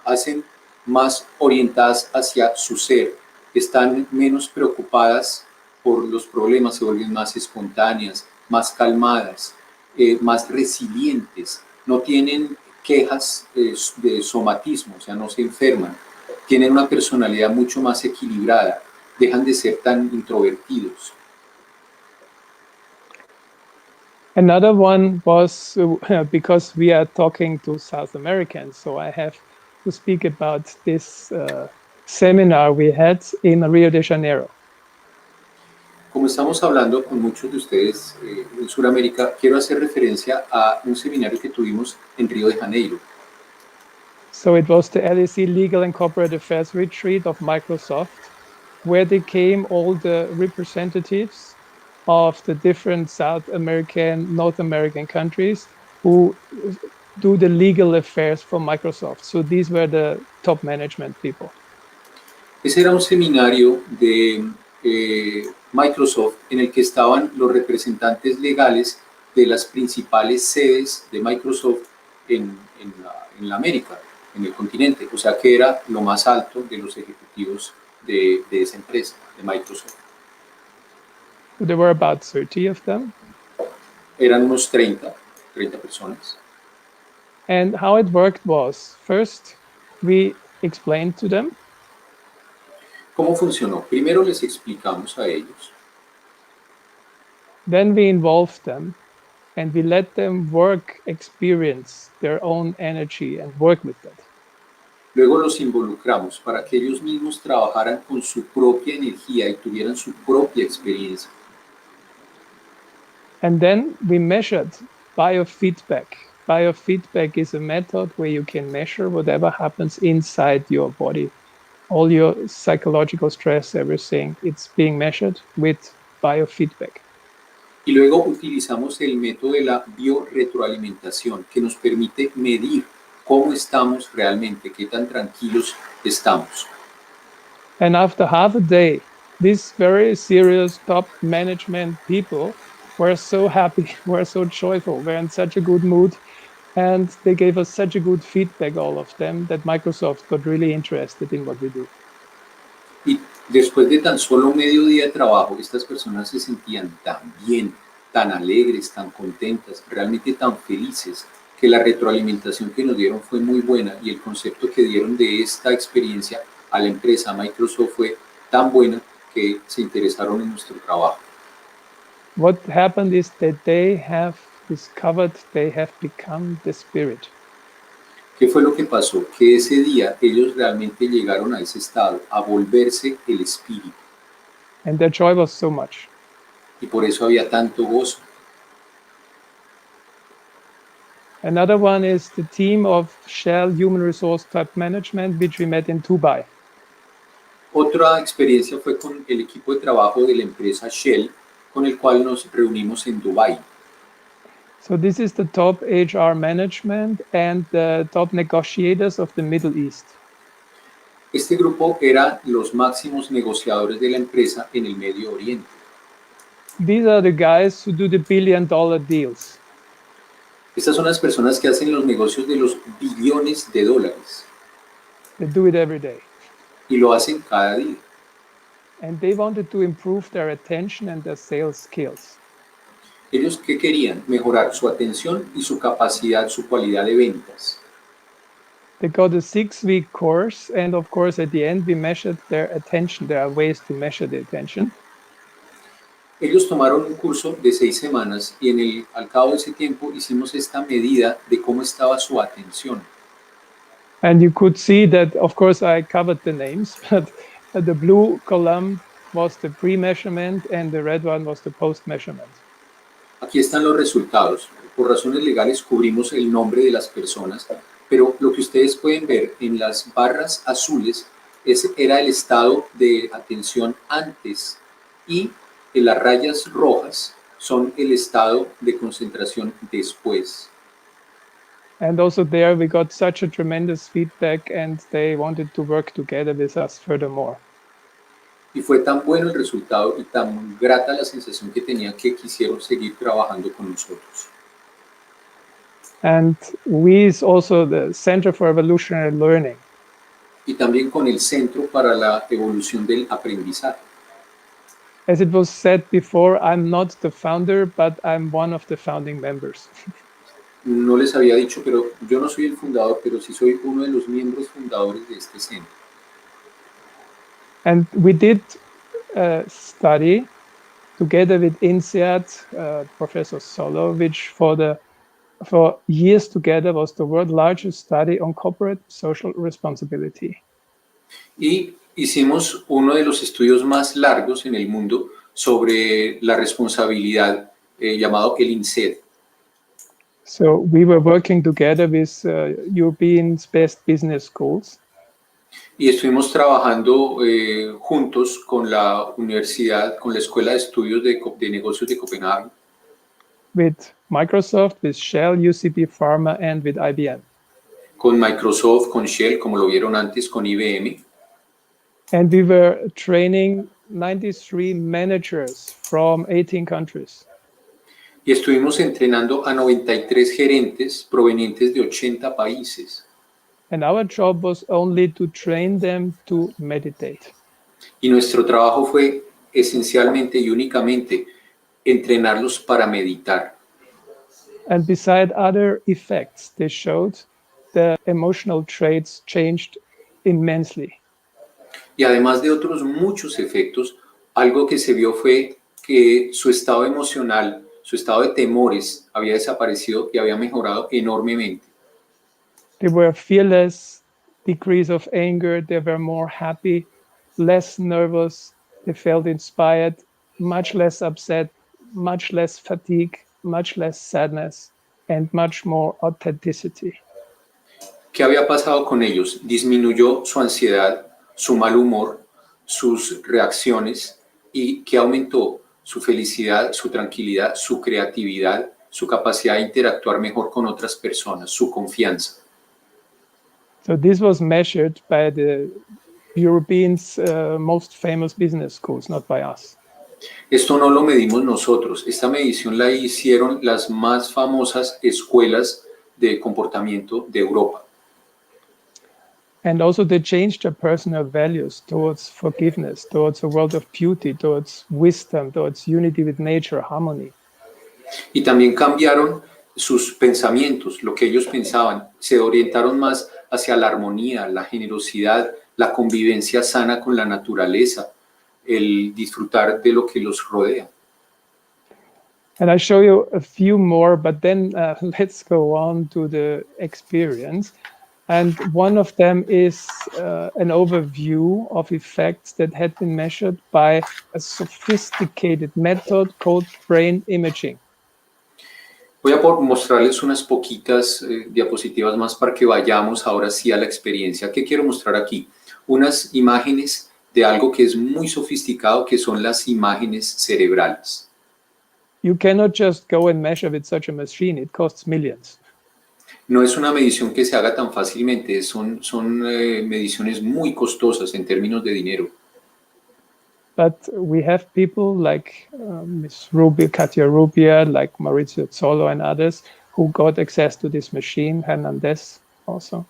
Speaker 4: hacen más orientadas hacia su ser, están menos preocupadas por los problemas, se vuelven más espontáneas, más calmadas, más resilientes, no tienen quejas de somatismo, o sea, no se enferman, tienen una personalidad mucho más equilibrada, dejan de ser tan introvertidos.
Speaker 3: Another one was because we are talking to South Americans, so I have to speak about this seminar we had in Rio de Janeiro.
Speaker 4: como estamos hablando con muchos de ustedes en Sudamérica, quiero hacer referencia a un seminario que tuvimos en Río de Janeiro.
Speaker 3: So it was the LEC Legal and Corporate Affairs Retreat of Microsoft, where they came all the representatives of the different South American, North American countries who do the legal affairs for Microsoft. So these were the top management people.
Speaker 4: Ese era un seminario de Microsoft en el que estaban los representantes legales de las principales sedes de Microsoft en la América, en el continente, o sea que era lo más alto de los ejecutivos de esa empresa, de Microsoft.
Speaker 3: There were about 30 of them.
Speaker 4: Eran unos 30 personas.
Speaker 3: And how it worked was, first, we explained to them.
Speaker 4: ¿Cómo funcionó? Primero les explicamos a ellos.
Speaker 3: Then we involved them and we let them experience their own energy and work with that.
Speaker 4: Luego los involucramos para que ellos mismos trabajaran con su propia energía y tuvieran su propia experiencia.
Speaker 3: And then we measured biofeedback. Biofeedback is a method where you can measure whatever happens inside your body. All your psychological stress, everything, it's being measured with biofeedback.
Speaker 4: Y luego utilizamos el método de la biorretroalimentación, que nos permite medir cómo estamos realmente, qué tan tranquilos estamos.
Speaker 3: And after half a day, these very serious top management people were so happy, were so joyful, were in such a good mood, and they gave us such a good feedback, all of them, that Microsoft got really interested in what we do.
Speaker 4: Y después de tan solo medio día de trabajo, estas personas se sentían tan bien, tan alegres, tan contentas, realmente tan felices, que la retroalimentación que nos dieron fue muy buena y el concepto que dieron de esta experiencia a la empresa Microsoft fue tan buena que se interesaron en nuestro trabajo.
Speaker 3: What happened is that they have discovered they have become the spirit.
Speaker 4: ¿Qué fue lo que pasó? Que ese día ellos realmente llegaron a ese estado, a volverse el espíritu.
Speaker 3: And their joy was so much.
Speaker 4: Y por eso había tanto gozo.
Speaker 3: Another one is the team of Shell Human Resource Type Management, which we met in Dubai.
Speaker 4: Otra experiencia fue con el equipo de trabajo de la empresa Shell, con el cual nos reunimos en Dubái.
Speaker 3: So this is the top HR management and the top negotiators of the Middle East.
Speaker 4: Este grupo era los máximos negociadores de la empresa en el Medio Oriente.
Speaker 3: These are the guys who do the billion-dollar deals.
Speaker 4: Estas son las personas que hacen los negocios de los billones de dólares.
Speaker 3: They do it every day.
Speaker 4: Y lo hacen cada día.
Speaker 3: And they wanted to improve their attention and their sales skills.
Speaker 4: Ellos, ¿qué querían? Mejorar su atención y su capacidad, su cualidad de ventas.
Speaker 3: They got a 6-week course, and of course, at the end, we measured their attention. There are ways to measure the attention.
Speaker 4: Ellos tomaron un curso de 6 semanas y al cabo de ese tiempo hicimos esta medida de cómo estaba su atención.
Speaker 3: And you could see that, of course, I covered the names, but the blue column was the pre-measurement and the red one was the post-measurement.
Speaker 4: Aquí están los resultados. Por razones legales cubrimos el nombre de las personas, pero lo que ustedes pueden ver en las barras azules era el estado de atención antes y en las rayas rojas son el estado de concentración después.
Speaker 3: And also there we got such a tremendous feedback and they wanted to work together with us furthermore.
Speaker 4: Y fue tan bueno el resultado y tan grata la sensación que tenían que quisieron seguir trabajando con nosotros.
Speaker 3: And we is also the Center for Evolutionary Learning.
Speaker 4: Y también con el Centro para la Evolución del Aprendizaje.
Speaker 3: As it was said before, I'm not the founder, but I'm one of the founding members.
Speaker 4: No les había dicho, pero yo no soy el fundador, pero sí soy uno de los miembros fundadores de este centro.
Speaker 3: And we did a study together with INSEAD, Professor Solo, which for years together was the world's largest study on corporate social responsibility.
Speaker 4: Y hicimos uno de los estudios más largos en el mundo sobre la responsabilidad llamado el INSEAD.
Speaker 3: So we were working together with Europe's best business schools.
Speaker 4: Y estuvimos trabajando juntos con la universidad, con la Escuela de Estudios de Negocios de Copenhague,
Speaker 3: With Microsoft, with Shell, UCB Pharma, and with IBM.
Speaker 4: con Microsoft, con Shell, como lo vieron antes, con IBM.
Speaker 3: And we were training 93 managers from 18 countries.
Speaker 4: Y estuvimos entrenando a 93 gerentes provenientes de 80 países.
Speaker 3: And our job was only to train them to meditate.
Speaker 4: Y nuestro trabajo fue esencialmente y únicamente entrenarlos para meditar.
Speaker 3: And beside other effects, they showed the emotional traits changed immensely.
Speaker 4: Y además de otros muchos efectos, algo que se vio fue que su estado emocional, su estado de temores había desaparecido y había mejorado enormemente.
Speaker 3: They were fearless, decrease of anger, they were more happy, less nervous, they felt inspired, much less upset, much less fatigue, much less sadness, and much more authenticity.
Speaker 4: ¿Qué había pasado con ellos? Disminuyó su ansiedad, su mal humor, sus reacciones y ¿qué aumentó? Su felicidad, su tranquilidad, su creatividad, su capacidad de interactuar mejor con otras personas, su confianza.
Speaker 3: So this was measured by the Europeans' most famous business schools, not by us.
Speaker 4: Esto no lo medimos nosotros, esta medición la hicieron las más famosas escuelas de comportamiento de Europa.
Speaker 3: And also they changed their personal values towards forgiveness, towards a world of beauty, towards wisdom, towards unity with nature, harmony.
Speaker 4: Y también cambiaron sus pensamientos, lo que ellos pensaban, se orientaron más hacia la armonía, la generosidad, la convivencia sana con la naturaleza, el disfrutar de lo que los rodea.
Speaker 3: And I show you a few more, but then let's go on to the experience. And one of them is an overview of effects that had been measured by a sophisticated method called brain imaging.
Speaker 4: Voy a mostrarles unas poquitas diapositivas más para que vayamos ahora sí a la experiencia. ¿Qué quiero mostrar aquí? Unas imágenes de algo que es muy sofisticado, que son las imágenes cerebrales.
Speaker 3: You cannot just go and measure with such a machine. It costs millions.
Speaker 4: No es una medición que se haga tan fácilmente, son mediciones muy costosas en términos de dinero.
Speaker 3: But we have people like Ms. Katia Rubia, like Maurizio Zollo and others who got access to this machine, Hernandez also.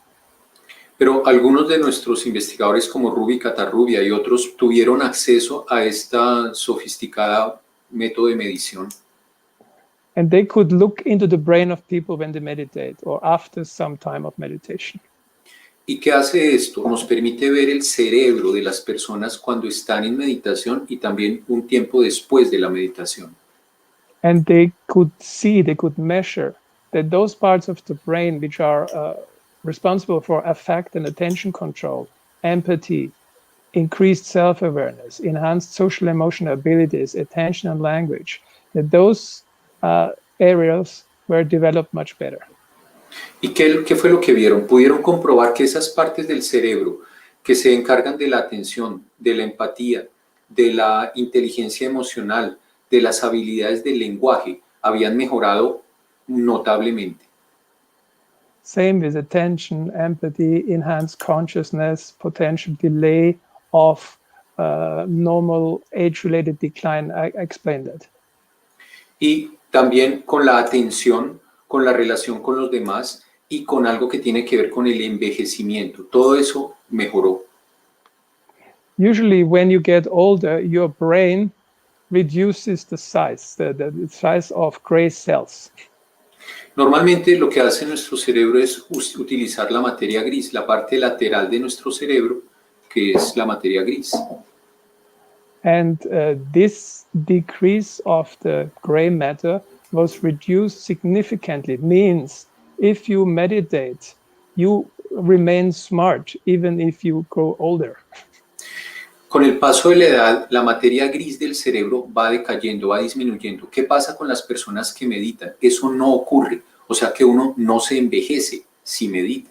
Speaker 4: Pero algunos de nuestros investigadores como Rubi Catarrubia y otros tuvieron acceso a esta sofisticada método de medición.
Speaker 3: And they could look into the brain of people when they meditate or after some time of meditation.
Speaker 4: ¿Y qué hace esto? Nos permite ver el cerebro de las personas cuando están en meditación y también un tiempo después de la meditación.
Speaker 3: And they could see, they could measure that those parts of the brain which are responsible for affect and attention control, empathy, increased self-awareness, enhanced social emotional abilities, attention and language, that those areas were developed much better.
Speaker 4: ¿Y qué fue lo que vieron? Pudieron comprobar que esas partes del cerebro que se encargan de la atención, de la empatía, de la inteligencia emocional, de las habilidades del lenguaje, habían mejorado notablemente.
Speaker 3: Same with attention, empathy, enhanced consciousness, potential delay of normal age-related decline. I explained that.
Speaker 4: Y también con la atención, con la relación con los demás y con algo que tiene que ver con el envejecimiento. Todo eso mejoró.
Speaker 3: Usually when you get older, your brain reduces the size of gray cells.
Speaker 4: Normalmente lo que hace nuestro cerebro es utilizar la materia gris, la parte lateral de nuestro cerebro, que es la materia gris.
Speaker 3: And this decrease of the gray matter was reduced significantly. It means if you meditate, you remain smart even if you grow older.
Speaker 4: Con el paso de la edad, la materia gris del cerebro va decayendo, va disminuyendo. ¿Qué pasa con las personas que meditan? Eso no ocurre. O sea que uno no se envejece si medita.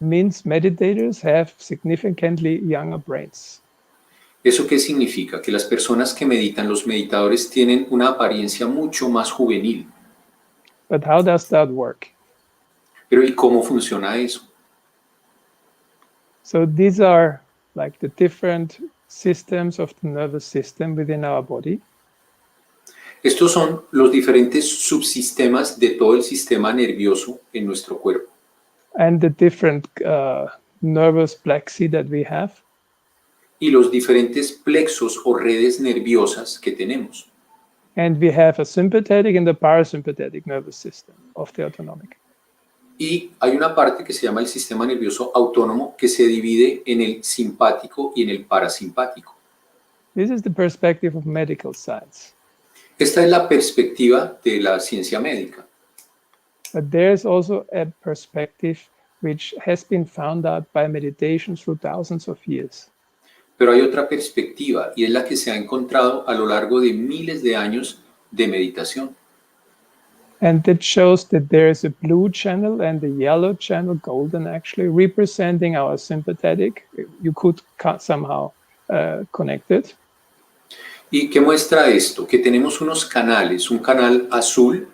Speaker 3: Means meditators have significantly younger brains.
Speaker 4: ¿Eso qué significa? Que las personas que meditan, los meditadores, tienen una apariencia mucho más juvenil.
Speaker 3: But how does that work?
Speaker 4: Pero ¿y cómo funciona eso?
Speaker 3: So these are like the different systems of the nervous system within our body.
Speaker 4: Estos son los diferentes subsistemas de todo el sistema nervioso en nuestro cuerpo.
Speaker 3: And the different nervous plexi that we have.
Speaker 4: Y los diferentes plexos o redes nerviosas que tenemos.
Speaker 3: And we have a sympathetic and a parasympathetic nervous system of the autonomic.
Speaker 4: Y hay una parte que se llama el sistema nervioso autónomo que se divide en el simpático y en el parasimpático.
Speaker 3: This is the perspective of medical science.
Speaker 4: Esta es la perspectiva de la ciencia médica.
Speaker 3: But there's also a perspective which has been found out by meditation through thousands of years.
Speaker 4: Pero hay otra perspectiva y es la que se ha encontrado a lo largo de miles de años de meditación.
Speaker 3: And that shows that there is a blue channel and a yellow channel, golden actually, representing our sympathetic. You could somehow connect it.
Speaker 4: ¿Y qué muestra esto? Que tenemos unos canales, un canal azul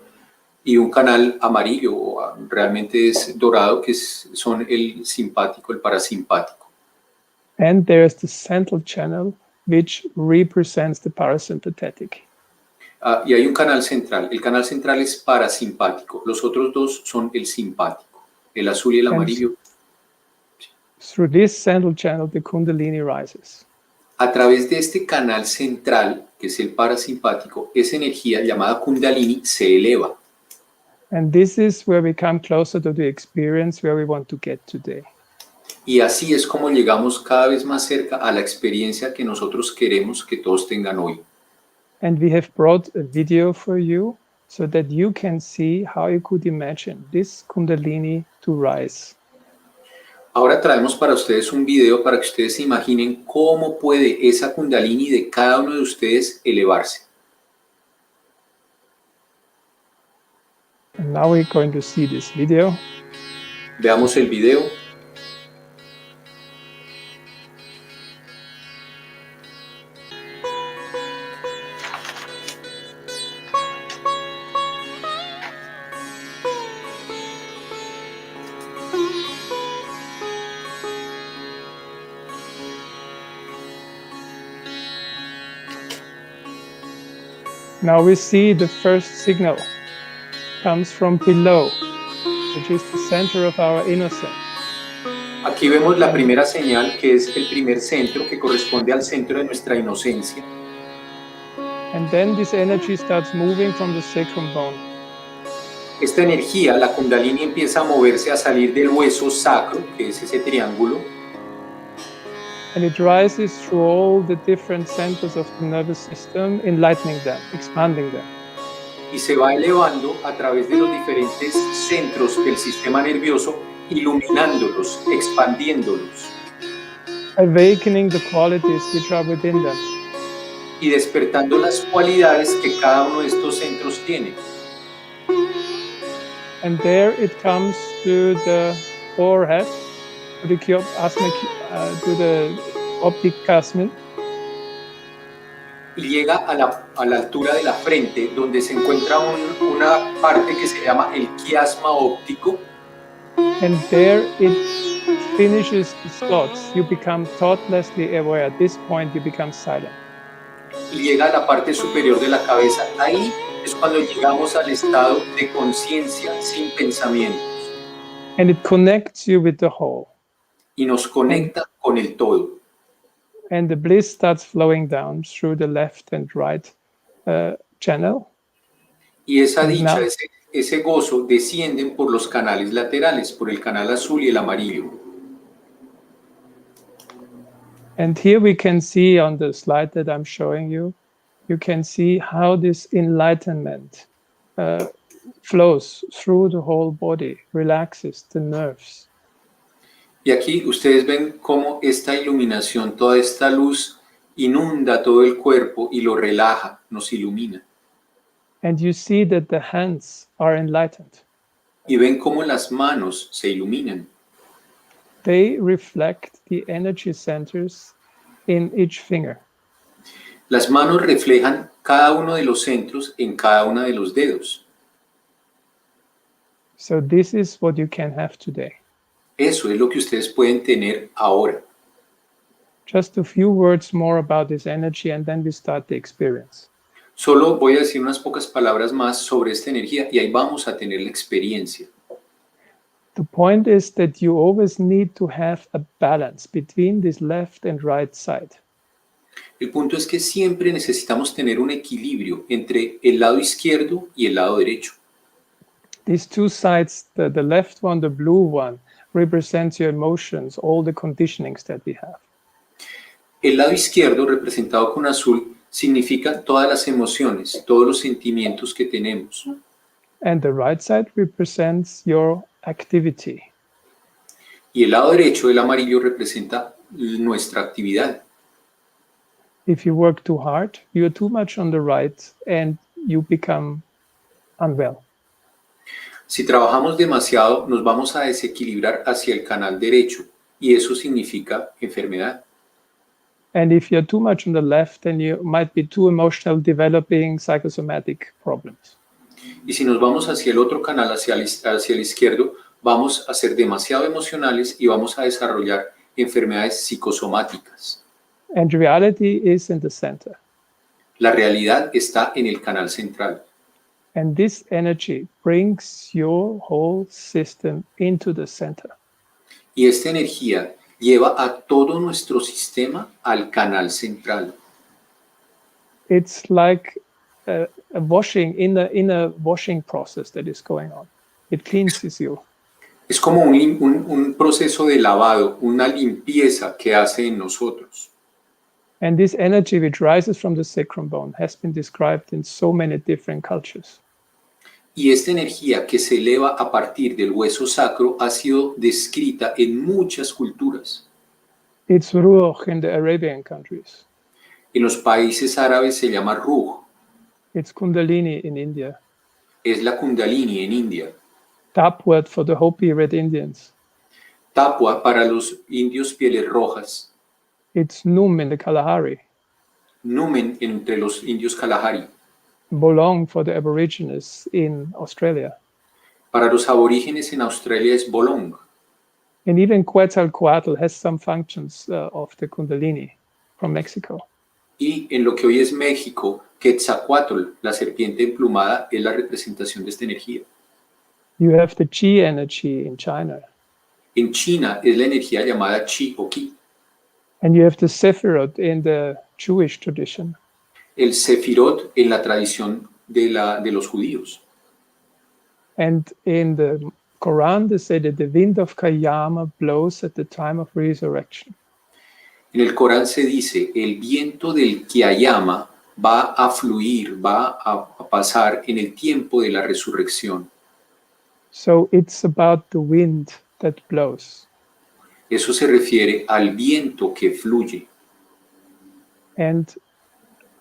Speaker 4: y un canal amarillo, o realmente es dorado, que son el simpático, el parasimpático.
Speaker 3: And there's the central channel, which represents the parasympathetic.
Speaker 4: Y hay un canal central. El canal central es parasimpático. Los otros dos son el simpático, el azul y el amarillo.
Speaker 3: Through this central channel, the Kundalini rises.
Speaker 4: A través de este canal central, que es el parasimpático, esa energía llamada Kundalini se eleva.
Speaker 3: And this is where we come closer to the experience where we want to get today.
Speaker 4: Y así es como llegamos cada vez más cerca a la experiencia que nosotros queremos que todos tengan hoy.
Speaker 3: And we have brought a video for you so that you can see how you could imagine this Kundalini to rise.
Speaker 4: Ahora traemos para ustedes un video para que ustedes se imaginen cómo puede esa Kundalini de cada uno de ustedes elevarse.
Speaker 3: And now we're going to see this video.
Speaker 4: Veamos el video.
Speaker 3: Now we see the first signal comes from below, which is the center of our innocence.
Speaker 4: Aquí vemos la primera señal, que es el primer centro, que corresponde al centro de nuestra inocencia.
Speaker 3: And then this energy starts moving from the sacrum bone.
Speaker 4: Esta energía, la Kundalini, empieza a moverse, a salir del hueso sacro, que es ese triángulo,
Speaker 3: And it rises through all the different centers of the nervous system, enlightening them, expanding them.
Speaker 4: y se va elevando a través de los diferentes centros del sistema nervioso, iluminándolos, expandiéndolos
Speaker 3: Awakening the qualities which are within them.
Speaker 4: y despertando las cualidades que cada uno de estos centros tiene.
Speaker 3: And there it comes to the forehead, to the optic chiasm,
Speaker 4: Y llega a la altura de la frente, donde se encuentra una parte que se llama el quiasma óptico,
Speaker 3: and there it finishes the thoughts. You become thoughtlessly aware. At this point, you become silent.
Speaker 4: y llega a la parte superior de la cabeza. Ahí es cuando llegamos al estado de conciencia sin pensamientos
Speaker 3: And it connects you with the whole.
Speaker 4: y nos conecta con el todo.
Speaker 3: And the bliss starts flowing down through the left and right channel.
Speaker 4: Y esa dicha,
Speaker 3: Now-
Speaker 4: ese gozo descienden por los canales laterales, por el canal azul y el amarillo.
Speaker 3: And here we can see on the slide that I'm showing you, you can see how this enlightenment flows through the whole body, relaxes the nerves.
Speaker 4: Y aquí ustedes ven cómo esta iluminación, toda esta luz inunda todo el cuerpo y lo relaja, nos ilumina.
Speaker 3: And you see that the hands are enlightened.
Speaker 4: Y ven cómo las manos se iluminan.
Speaker 3: They reflect the energy centers in each finger.
Speaker 4: Las manos reflejan cada uno de los centros en cada uno de los dedos.
Speaker 3: So this is what you can have today.
Speaker 4: Eso es lo que ustedes pueden tener ahora.
Speaker 3: Just a few words more about this energy and then we start the experience.
Speaker 4: Solo voy a decir unas pocas palabras más sobre esta energía y ahí vamos a tener la experiencia.
Speaker 3: The point is that you always need to have a balance between this left and right side.
Speaker 4: El punto es que siempre necesitamos tener un equilibrio entre el lado izquierdo y el lado derecho.
Speaker 3: These two sides, the left one, the blue one, represents your emotions, all the conditionings that we have.
Speaker 4: El lado izquierdo, representado con azul, significa todas las emociones, todos los sentimientos que tenemos.
Speaker 3: And the right side represents your activity.
Speaker 4: Y el lado derecho, el amarillo, representa nuestra actividad.
Speaker 3: If you work too hard, you're too much on the right and you become unwell.
Speaker 4: Si trabajamos demasiado, nos vamos a desequilibrar hacia el canal derecho y eso significa enfermedad.
Speaker 3: And if you're too much on the left, then you might be too emotional, developing psychosomatic problems.
Speaker 4: Y si nos vamos hacia el otro canal, hacia el izquierdo, vamos a ser demasiado emocionales y vamos a desarrollar enfermedades psicosomáticas.
Speaker 3: And reality is in the center.
Speaker 4: La realidad está en el canal central.
Speaker 3: And this energy brings your whole system into the center.
Speaker 4: Y esta energía lleva a todo nuestro sistema al canal central.
Speaker 3: It's like a washing in a washing process that is going on. It cleanses you.
Speaker 4: Es como un proceso de lavado, una limpieza que hace en nosotros.
Speaker 3: And this energy which rises from the sacrum bone has been described in so many different cultures.
Speaker 4: Y esta energía que se eleva a partir del hueso sacro ha sido descrita en muchas culturas.
Speaker 3: It's ruh in the Arabian countries.
Speaker 4: En los países árabes se llama ruh.
Speaker 3: It's kundalini in India.
Speaker 4: Es la kundalini en India.
Speaker 3: Tapwat for the Hopi Red Indians.
Speaker 4: Tapua para los indios pieles rojas.
Speaker 3: It's Num in the Kalahari.
Speaker 4: Numen entre los indios Kalahari.
Speaker 3: Bolong for the Aborigines in Australia.
Speaker 4: Para los aborígenes en Australia es bolong.
Speaker 3: And even Quetzalcoatl has some functions of the Kundalini from Mexico.
Speaker 4: Y en lo que hoy es México, Quetzalcoatl, la serpiente emplumada, es la representación de esta energía.
Speaker 3: You have the Qi energy in China.
Speaker 4: En China es la energía llamada Qi o Qi.
Speaker 3: And you have the Sephiroth in the Jewish tradition.
Speaker 4: El Sefirot en la tradición de los judíos.
Speaker 3: And in the Quran, they say that the wind of Kayama blows at the time of resurrection.
Speaker 4: En el Corán se dice, el viento del Kiyama va a fluir, va a pasar en el tiempo de la resurrección.
Speaker 3: So it's about the wind that blows.
Speaker 4: Eso se refiere al viento que fluye.
Speaker 3: And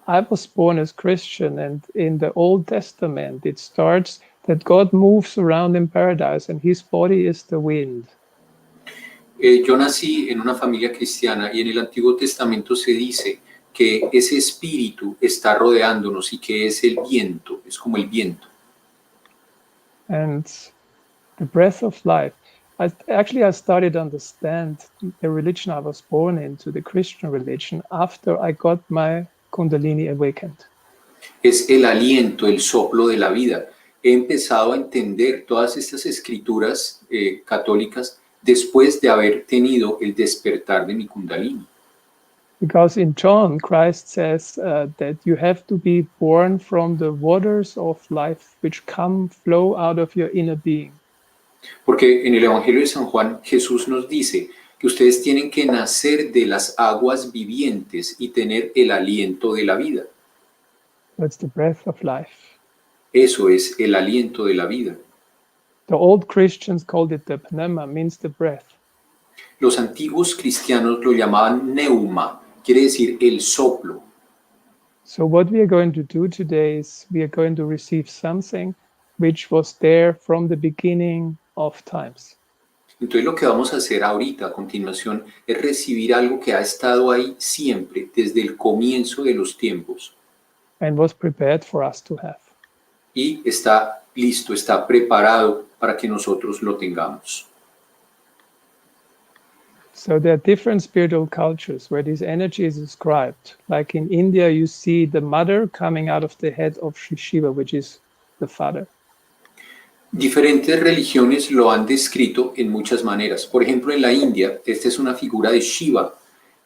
Speaker 3: I was born as Christian, and in the Old Testament, it starts that God moves around in paradise and his body is the wind.
Speaker 4: Yo nací en una familia cristiana y en el Antiguo Testamento se dice que ese espíritu está rodeándonos y que es el viento, es como el viento.
Speaker 3: And the breath of life. I started to understand the religion I was born into, the Christian religion, after I got my Kundalini awakened.
Speaker 4: Es el aliento, el soplo de la vida. He empezado a entender todas estas escrituras católicas después de haber tenido el despertar de mi Kundalini.
Speaker 3: Because in John, Christ says that you have to be born from the waters of life which flow out of your inner being.
Speaker 4: Porque en el Evangelio de San Juan, Jesús nos dice que ustedes tienen que nacer de las aguas vivientes y tener el aliento de la vida.
Speaker 3: That's the breath of life.
Speaker 4: Eso es el aliento de la vida.
Speaker 3: The old Christians called it the pneuma, means the breath.
Speaker 4: Los antiguos cristianos lo llamaban neuma, quiere decir el soplo.
Speaker 3: So what we are going to do today is we are going to receive something which was there from the beginning of times.
Speaker 4: Entonces lo que vamos a hacer ahorita a continuación es recibir algo que ha estado ahí siempre, desde el comienzo de los tiempos.
Speaker 3: And was prepared for us to have.
Speaker 4: Y está listo, está preparado para que nosotros lo tengamos.
Speaker 3: So there are different spiritual cultures where this energy is described. Like in India, you see the mother coming out of the head of Shiva, which is the father.
Speaker 4: Diferentes religiones lo han descrito en muchas maneras. Por ejemplo, en la India, esta es una figura de Shiva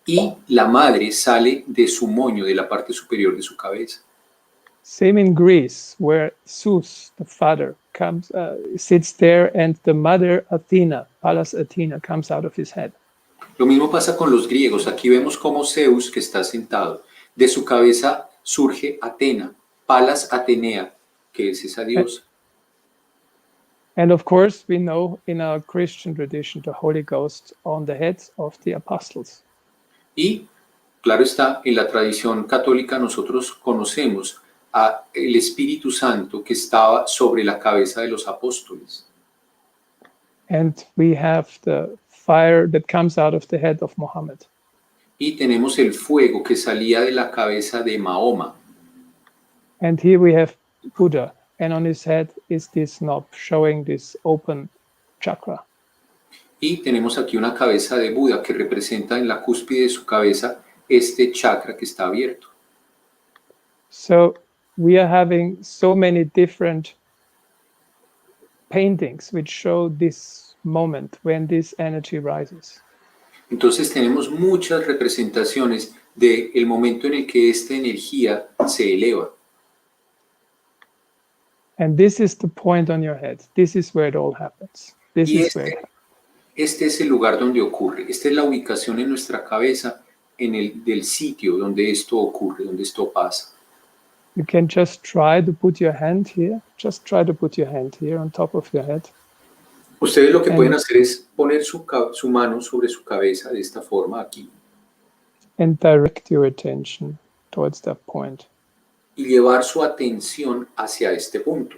Speaker 4: y la madre sale de su moño, de la parte superior de su cabeza.
Speaker 3: Same in Greece, where Zeus, the father, comes, sits there, and the mother Athena, Pallas Athena, comes out of his head.
Speaker 4: Lo mismo pasa con los griegos. Aquí vemos cómo Zeus, que está sentado, de su cabeza surge Atena, Palas Atenea, que es esa diosa.
Speaker 3: And of course, we know in our Christian tradition the Holy Ghost on the heads of the apostles.
Speaker 4: Y, claro está, en la tradición católica nosotros conocemos a el Espíritu Santo que estaba sobre la cabeza de los apóstoles.
Speaker 3: And we have the fire that comes out of the head of Muhammad.
Speaker 4: Y tenemos el fuego que salía de la cabeza de Mahoma.
Speaker 3: And here we have Buddha, and on his head is this knob showing this open chakra.
Speaker 4: Y tenemos aquí una cabeza de Buda que representa en la cúspide de su cabeza este chakra que está abierto.
Speaker 3: So we are having so many different paintings which show this moment when this energy rises.
Speaker 4: Entonces tenemos muchas representaciones del momento en el que esta energía se eleva.
Speaker 3: And this is the point on your head. This is where it all happens. This
Speaker 4: Y
Speaker 3: is where
Speaker 4: este es el lugar donde ocurre. Esta es la ubicación en nuestra cabeza del sitio donde esto ocurre, donde esto pasa.
Speaker 3: you can just try to put your hand here. Just try to put your hand here on top of your head.
Speaker 4: Ustedes lo que pueden hacer es poner su mano sobre su cabeza de esta forma aquí.
Speaker 3: And direct your attention towards that point.
Speaker 4: Y llevar su atención hacia este punto.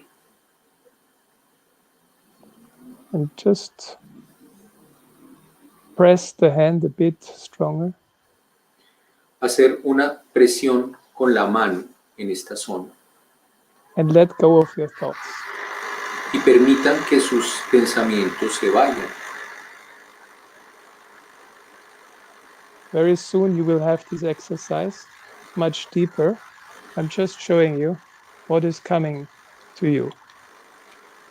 Speaker 3: And just press the hand a bit stronger.
Speaker 4: Hacer una presión con la mano en esta zona.
Speaker 3: And let go of your thoughts.
Speaker 4: Y permitan que sus pensamientos se vayan.
Speaker 3: Very soon you will have this exercise much deeper. I'm just showing you what is coming to you.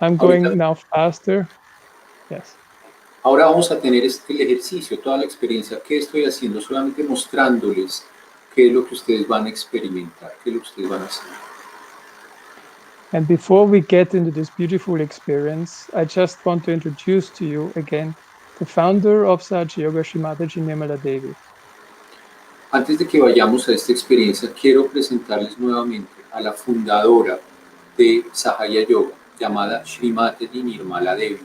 Speaker 3: I'm going now faster. Yes.
Speaker 4: Ahora vamos a tener el ejercicio, toda la experiencia que estoy haciendo, solamente mostrándoles qué es lo que ustedes van a experimentar, qué es lo que ustedes van a hacer.
Speaker 3: And before we get into this beautiful experience, I just want to introduce to you again the founder of Sahaja Yoga, Srimataji Nirmala Devi.
Speaker 4: Antes de que vayamos a esta experiencia, quiero presentarles nuevamente a la fundadora de Sahaja Yoga, llamada Srimataji Nirmala Devi.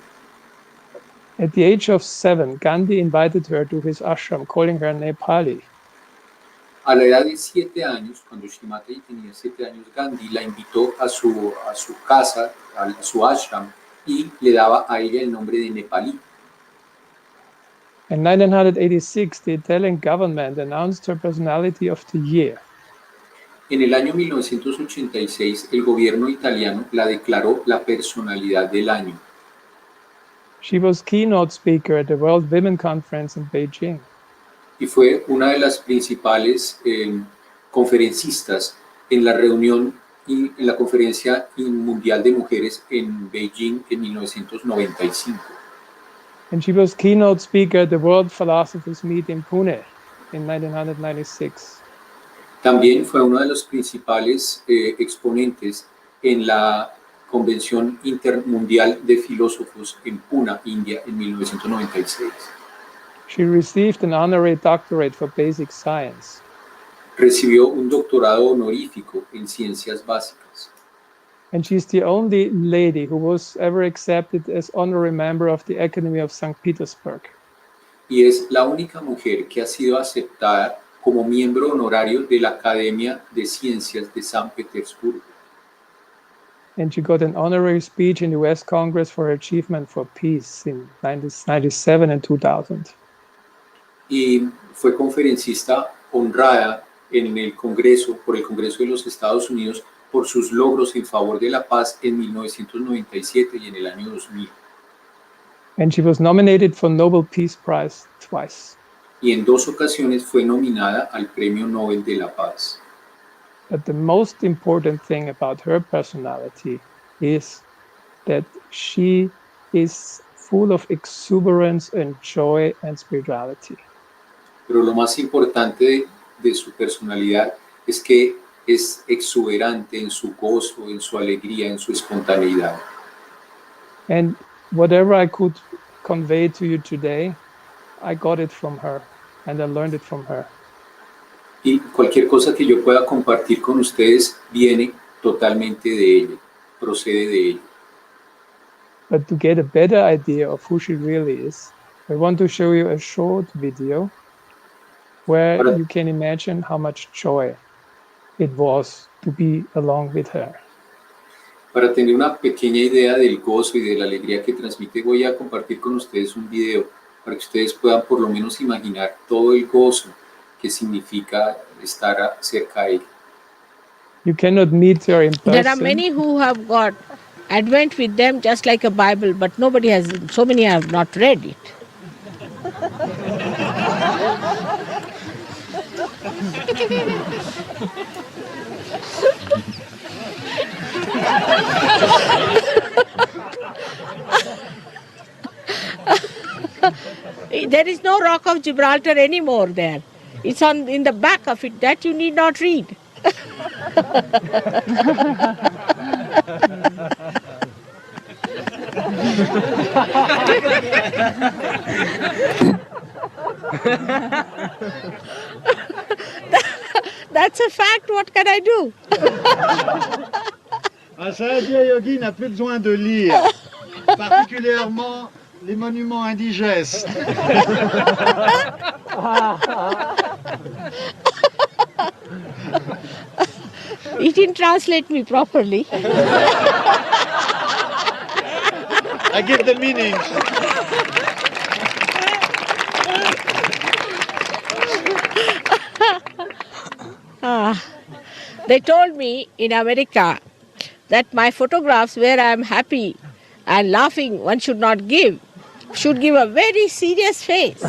Speaker 3: At the age of 7, Gandhi invited her to his ashram, calling her Nepali.
Speaker 4: A la edad de 7 años, cuando Srimataji tenía 7 años, Gandhi la invitó a su casa, a su ashram, y le daba a ella el nombre de Nepalí.
Speaker 3: In 1986, the Italian government announced her personality of the year.
Speaker 4: En el año 1986, el gobierno italiano la declaró la personalidad del año.
Speaker 3: She was keynote speaker at the World Women Conference in Beijing.
Speaker 4: Y fue una de las principales conferencistas en la reunión en la Conferencia Mundial de Mujeres en Beijing en 1995.
Speaker 3: And she was keynote speaker at the World Philosophers Meet in Pune in 1996.
Speaker 4: También fue uno de los principales exponentes en la Convención Intermundial de Filósofos en Pune, India, en 1996.
Speaker 3: She received an honorary doctorate for basic science.
Speaker 4: Recibió un doctorado honorífico en ciencias básicas.
Speaker 3: And she's the only lady who was ever accepted as honorary member of the Academy of St. Petersburg.
Speaker 4: y es la única mujer que ha sido aceptada como miembro honorario de la Academia de Ciencias de San Petersburgo.
Speaker 3: And she got an honorary speech in the US Congress for her achievement for peace in 1997 and 2000.
Speaker 4: Y fue conferencista honrada en el Congreso, por el Congreso de los Estados Unidos, por sus logros en favor de la paz en 1997 y en el año 2000.
Speaker 3: And she was nominated for Nobel Peace Prize twice.
Speaker 4: Y en 2 ocasiones fue nominada al Premio Nobel de la Paz.
Speaker 3: But the most important thing about her personality is that she is full of exuberance and joy and spirituality.
Speaker 4: Pero lo más importante de su personalidad es que es exuberante en su gozo, en su alegría, en su espontaneidad.
Speaker 3: And whatever I could convey to you today, I got it from her and I learned it from her.
Speaker 4: Y cualquier cosa que yo pueda compartir con ustedes viene totalmente de ella, procede de ella.
Speaker 3: But to get a better idea of who she really is, I want to show you a short video where you can imagine how much joy it was to be along with her.
Speaker 4: Para tener una pequeña idea del gozo y de la alegría que transmite, voy a compartir con ustedes un video para que ustedes puedan por lo menos imaginar todo el gozo que significa estar cerca de ella.
Speaker 3: You cannot meet her in person.
Speaker 5: There are many who have got Advent with them just like a Bible, but nobody has, so many have not read it. There is no Rock of Gibraltar anymore there. It's in the back of it that you need not read. That's a fact, what can I do?
Speaker 6: Un Sahajia yogi n'a plus besoin de lire, particulièrement les monuments indigestes.
Speaker 5: He didn't translate me properly.
Speaker 6: I give the meaning.
Speaker 5: They told me in America that my photographs where I am happy and laughing one should not give, should give a very serious face.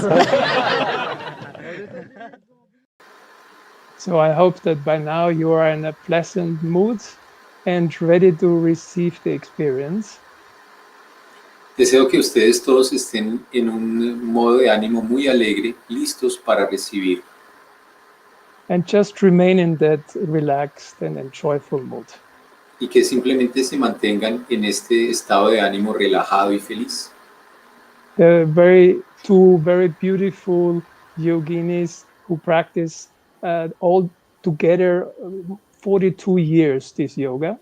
Speaker 3: So I hope that by now you are in a pleasant mood and ready to receive the experience.
Speaker 4: Deseo que ustedes todos estén en un modo de ánimo muy alegre, listos para recibir.
Speaker 3: And just remain in that relaxed and joyful mood.
Speaker 4: Y que simplemente se mantengan en este estado de ánimo relajado y feliz.
Speaker 3: There are two very beautiful yoginis who practice all together 42 years this yoga.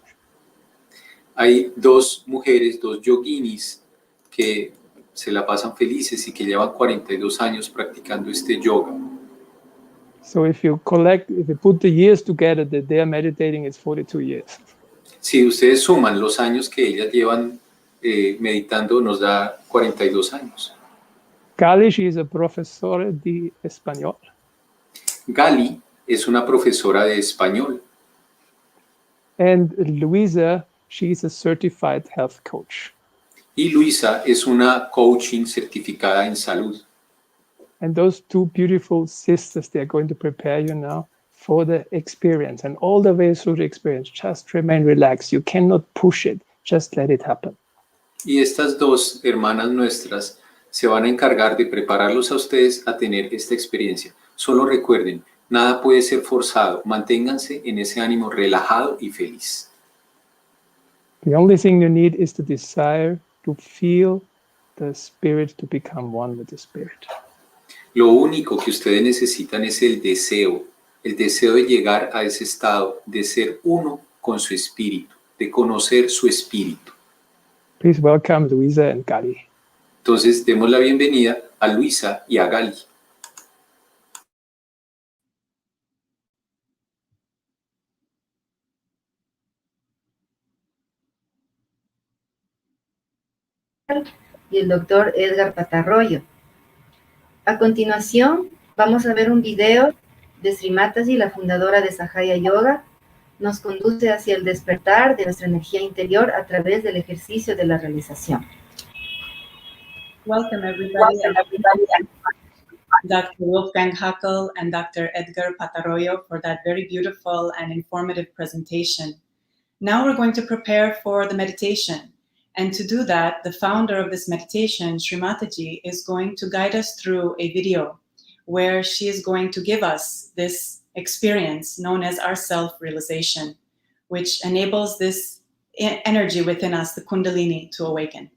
Speaker 4: Hay 2 mujeres, 2 yoginis que se la pasan felices y que llevan 42 años practicando este yoga.
Speaker 3: So if you put the years together that they are meditating, it's 42 years.
Speaker 4: Si ustedes suman los años que ellas llevan meditando, nos da 42 años.
Speaker 3: Gali, she is a profesora de español.
Speaker 4: Gali es una profesora de español.
Speaker 3: And Luisa, she is a certified health coach.
Speaker 4: Y Luisa es una coaching certificada en salud.
Speaker 3: And those 2 beautiful sisters, they are going to prepare you now for the experience. And all the way through the experience, just remain relaxed. You cannot push it. Just let it happen.
Speaker 4: Y estas 2 hermanas nuestras se van a encargar de prepararlos a ustedes a tener esta experiencia. Solo recuerden, nada puede ser forzado. Manténganse en ese ánimo relajado y feliz.
Speaker 3: The only thing you need is the desire to feel the spirit, to become one with the spirit.
Speaker 4: Lo único que ustedes necesitan es el deseo de llegar a ese estado, de ser uno con su espíritu, de conocer su espíritu.
Speaker 3: Please welcome Luisa and Gali.
Speaker 4: Entonces, demos la bienvenida a Luisa y a Gali.
Speaker 1: Y el doctor Edgar Patarroyo. A continuación, vamos a ver un video de Sri Mataji, la fundadora de Sahaja Yoga. Nos conduce hacia el despertar de nuestra energía interior a través del ejercicio de la realización.
Speaker 7: Welcome everybody. Dr. Wolfgang Hackel and Dr. Edgar Patarroyo for that very beautiful and informative presentation. Now we're going to prepare for the meditation. And to do that, the founder of this meditation, Sri Mataji, is going to guide us through a video where she is going to give us this experience known as our self-realization, which enables this energy within us, the Kundalini, to awaken.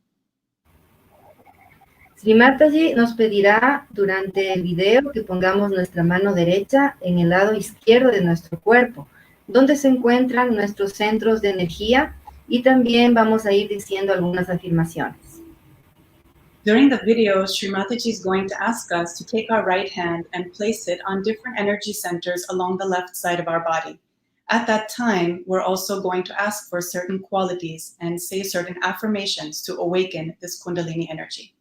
Speaker 1: Sri Mataji nos pedirá durante el video que pongamos nuestra mano derecha en el lado izquierdo de nuestro cuerpo, donde se encuentran nuestros centros de energía, y también vamos a ir diciendo algunas afirmaciones.
Speaker 7: During the video, Sri Mataji is going to ask us to take our right hand and place it on different energy centers along the left side of our body. At that time, we're also going to ask for certain qualities and say certain affirmations to awaken this Kundalini energy.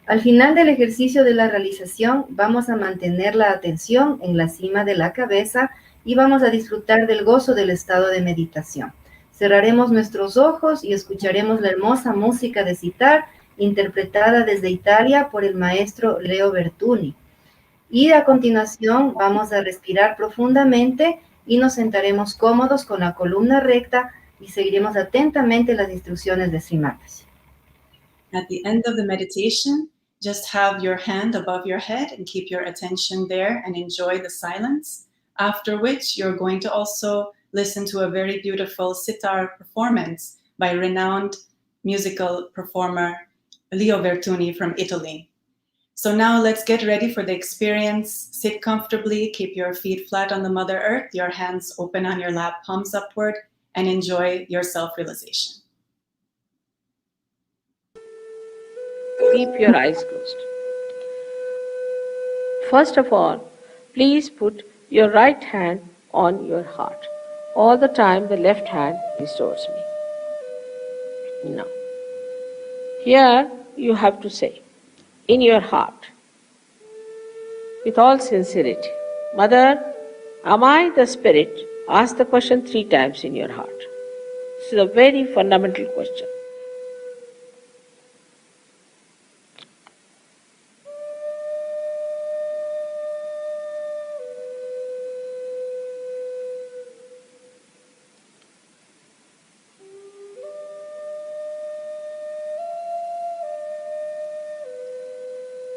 Speaker 1: Al final del ejercicio de la realización, vamos a mantener la atención en la cima de la cabeza y vamos a disfrutar del gozo del estado de meditación. Cerraremos nuestros ojos y escucharemos la hermosa música de sitar, interpretada desde Italia por el maestro Leo Bertuni. Y a continuación vamos a respirar profundamente y nos sentaremos cómodos con la columna recta y seguiremos atentamente las instrucciones de Sri Mataji.
Speaker 7: At the end of the meditation, just have your hand above your head and keep your attention there and enjoy the silence. After which, you're going to also listen to a very beautiful sitar performance by renowned musical performer Leo Bertuni from Italy. So now let's get ready for the experience. Sit comfortably, keep your feet flat on the Mother Earth, your hands open on your lap, palms upward, and enjoy your self-realization.
Speaker 5: Keep your eyes closed. First of all, please put your right hand on your heart. All the time the left hand is towards me. Now, here you have to say, in your heart, with all sincerity, Mother, am I the spirit? Ask the question 3 times in your heart. This is a very fundamental question.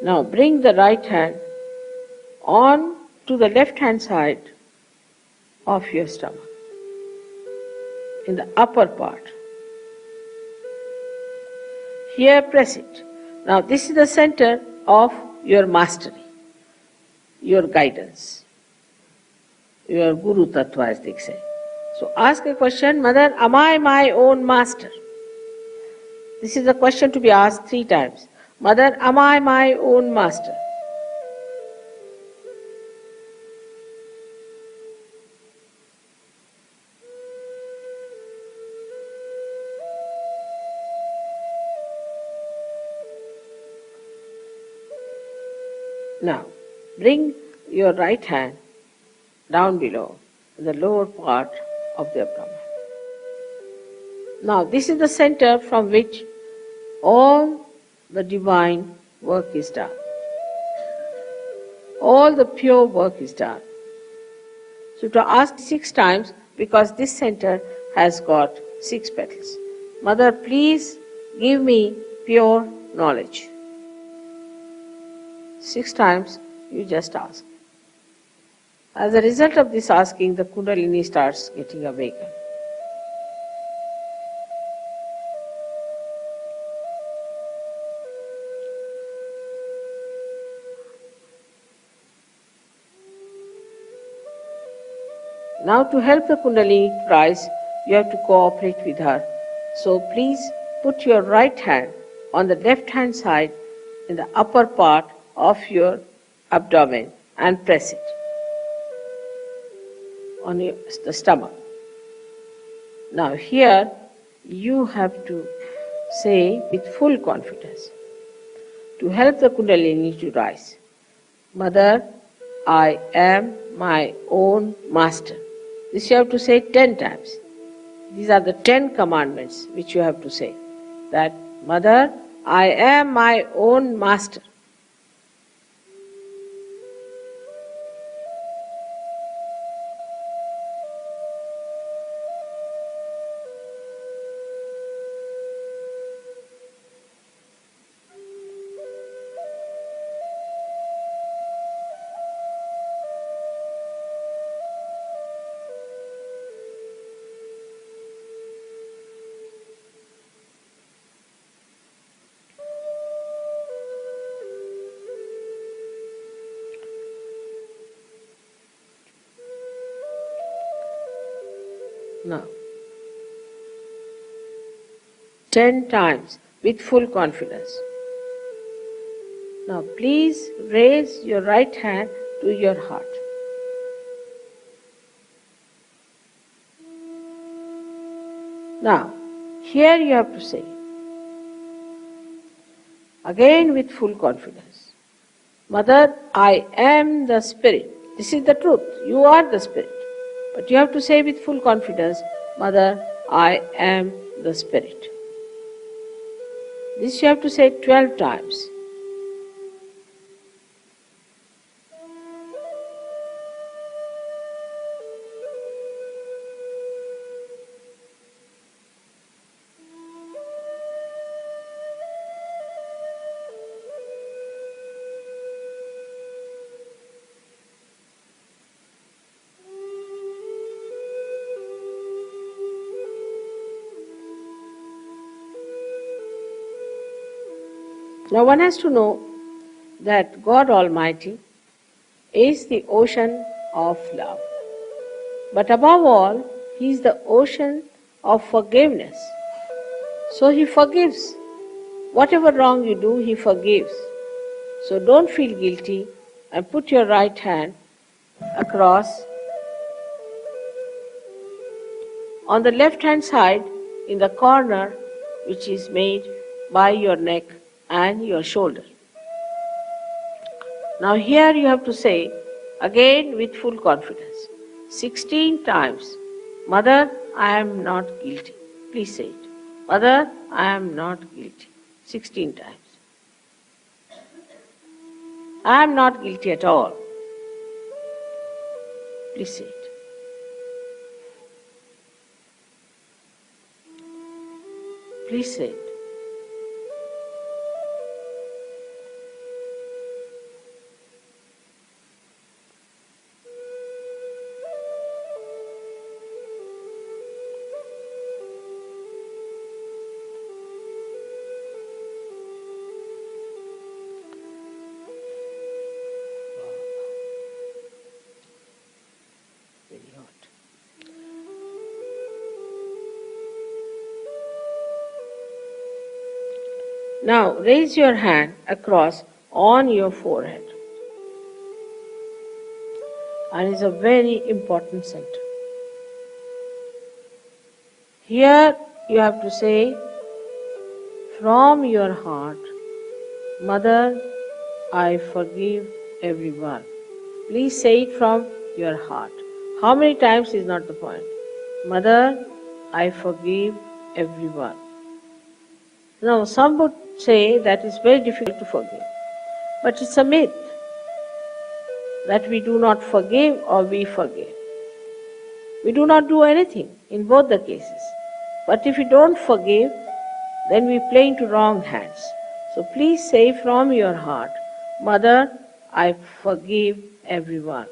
Speaker 5: Now bring the right hand on to the left hand side of your stomach, in the upper part. Here press it. Now this is the center of your mastery, your guidance, your Guru Tattva as they say. So ask a question, Mother, am I my own master? This is a question to be asked 3 times. Mother, am I my own master? Now, bring your right hand down below, the lower part of the abdomen. Now, this is the center from which all the divine work is done. All the pure work is done. So to ask 6 times, because this center has got 6 petals. Mother, please give me pure knowledge. 6 times you just ask. As a result of this asking, the Kundalini starts getting awakened. Now to help the Kundalini to rise, you have to cooperate with her. So please put your right hand on the left hand side in the upper part of your abdomen and press it on the stomach. Now here you have to say with full confidence, to help the Kundalini to rise, Mother, I am my own master. This you have to say 10 times. These are the 10 commandments which you have to say. That, Mother, I am my own master. Now, 10 times with full confidence. Now, please raise your right hand to your heart. Now, here you have to say, again with full confidence, Mother, I am the Spirit. This is the truth. You are the Spirit. But you have to say with full confidence, Mother, I am the Spirit. This you have to say 12 times. Now one has to know that God Almighty is the ocean of love. But above all, He is the ocean of forgiveness. So He forgives. Whatever wrong you do, He forgives. So don't feel guilty and put your right hand across on the left hand side in the corner which is made by your neck and your shoulder. Now here you have to say, again with full confidence, 16 times, Mother, I am not guilty. Please say it. Mother, I am not guilty. 16 times. I am not guilty at all. Please say it. Please say it. Very hot. Now raise your hand across on your forehead. And it's a very important center. Here you have to say from your heart, Mother, I forgive everyone. Please say it from your heart. How many times is not the point. Mother, I forgive everyone. Now some would say that it's very difficult to forgive. But it's a myth that we do not forgive or we forgive. We do not do anything in both the cases. But if we don't forgive, then we play into wrong hands. So please say from your heart, Mother, I forgive everyone.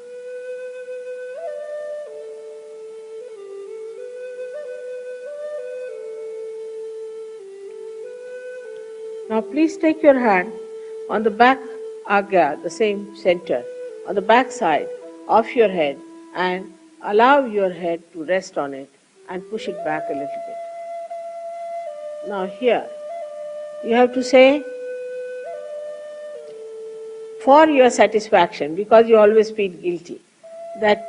Speaker 5: Now please take your hand on the back agya, the same center, on the back side of your head and allow your head to rest on it and push it back a little bit. Now here, You have to say for your satisfaction, because you always feel guilty, that,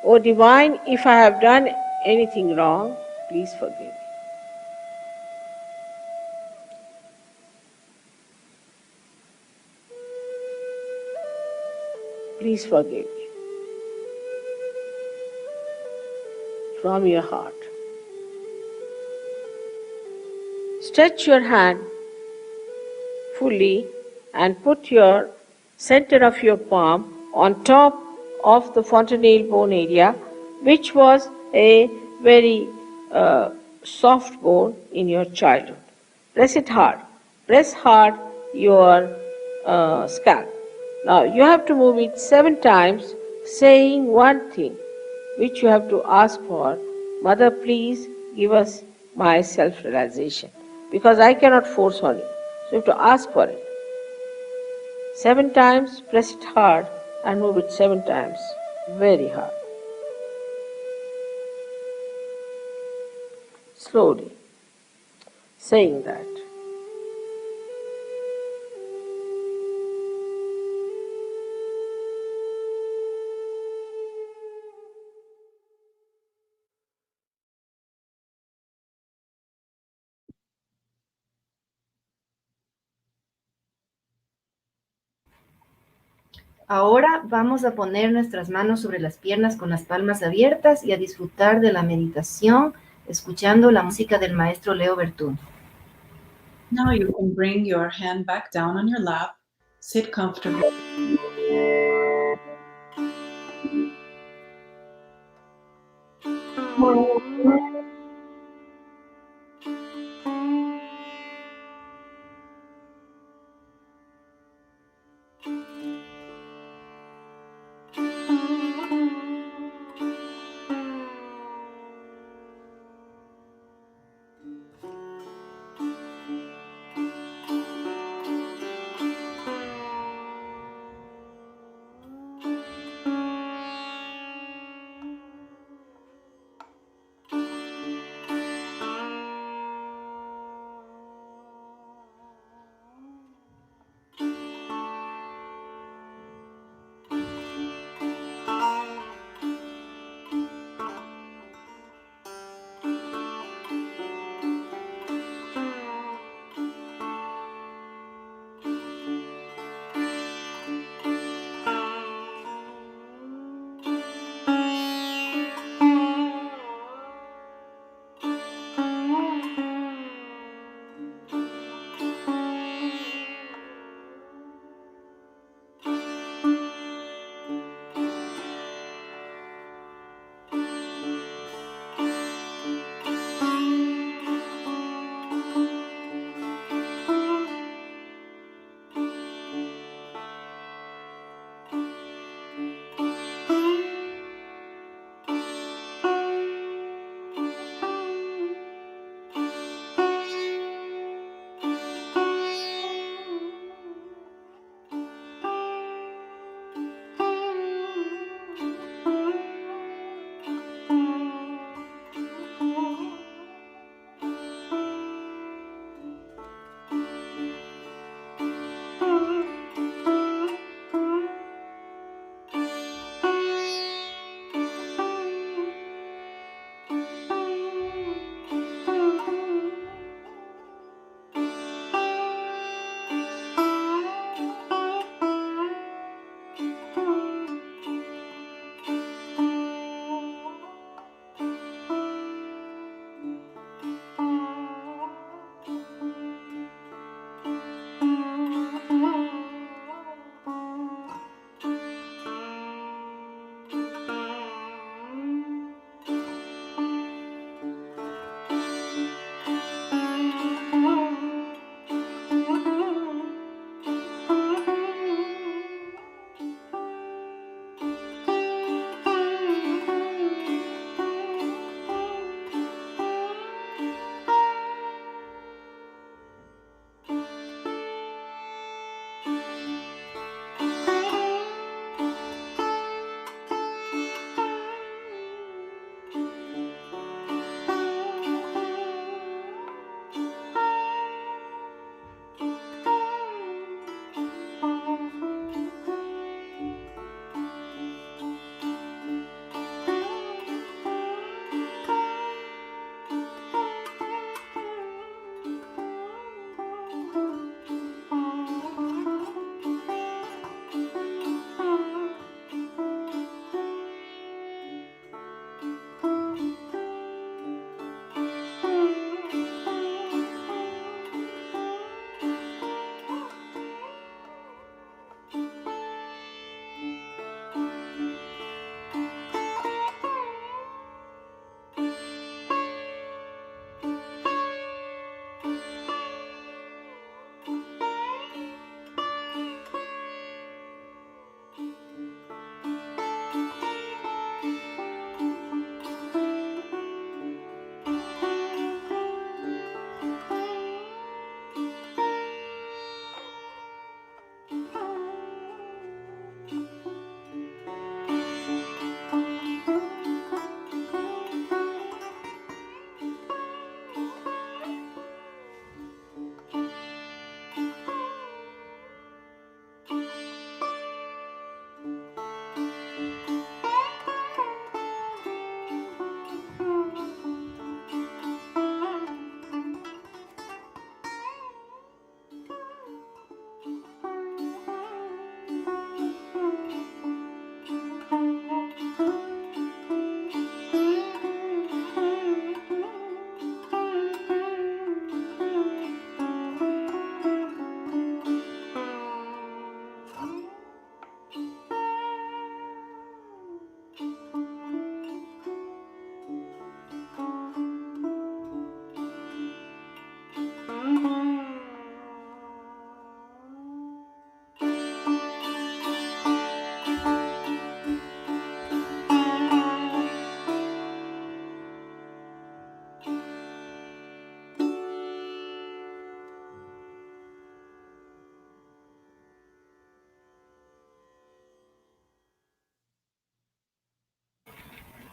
Speaker 5: "O Divine, if I have done anything wrong, please forgive me." Please forgive me from your heart. Stretch your hand fully and put your center of your palm on top of the fontanelle bone area, which was a very soft bone in your childhood. Press it hard. Press hard your scalp. Now you have to move it 7 times, saying one thing which you have to ask for. Mother, please give us my self-realization, because I cannot force on you. So you have to ask for it. 7 times, press it hard and move it 7 times, very hard. Slowly, saying that.
Speaker 8: Ahora vamos a poner nuestras manos sobre las piernas con las palmas abiertas y a disfrutar de la meditación escuchando la música del maestro Leo Bertún.
Speaker 7: Now you can bring your hand back down on your lap, sit comfortably.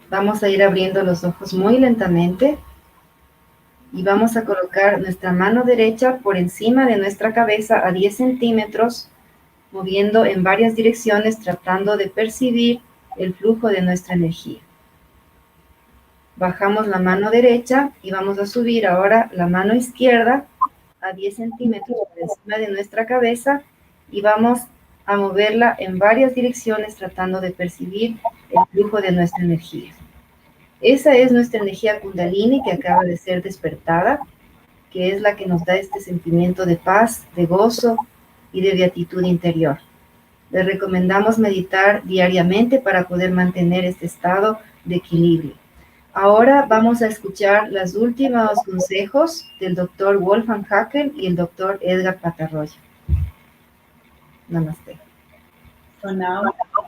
Speaker 8: Vamos a ir abriendo los ojos muy lentamente y vamos a colocar nuestra mano derecha por encima de nuestra cabeza a 10 centímetros, moviendo en varias direcciones tratando de percibir el flujo de nuestra energía. Bajamos la mano derecha y vamos a subir ahora la mano izquierda a 10 centímetros por encima de nuestra cabeza y vamos a moverla en varias direcciones tratando de percibir el flujo de nuestra energía. Esa es nuestra energía kundalini que acaba de ser despertada, que es la que nos da este sentimiento de paz, de gozo y de beatitud interior. Les recomendamos meditar diariamente para poder mantener este estado de equilibrio. Ahora vamos a escuchar los últimos consejos del Dr. Wolfgang Haeckel y el Dr. Edgar Patarroyo. Namaste.
Speaker 7: So now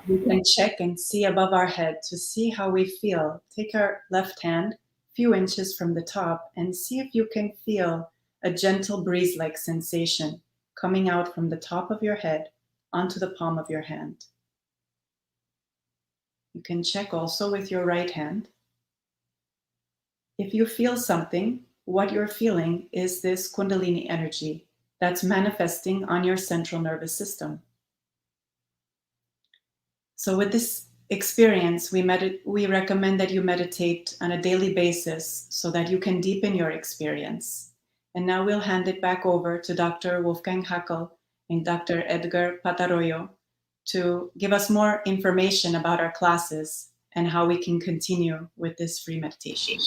Speaker 7: we can check and see above our head to see how we feel. Take our left hand a few inches from the top and see if you can feel a gentle breeze-like sensation coming out from the top of your head onto the palm of your hand. You can check also with your right hand. If you feel something, what you're feeling is this Kundalini energy that's manifesting on your central nervous system. So with this experience, we recommend that you meditate on a daily basis so that you can deepen your experience. And now we'll hand it back over to Dr. Wolfgang Haeckel and Dr. Edgar Patarroyo to give us more information about our classes and how we can continue with this free meditation.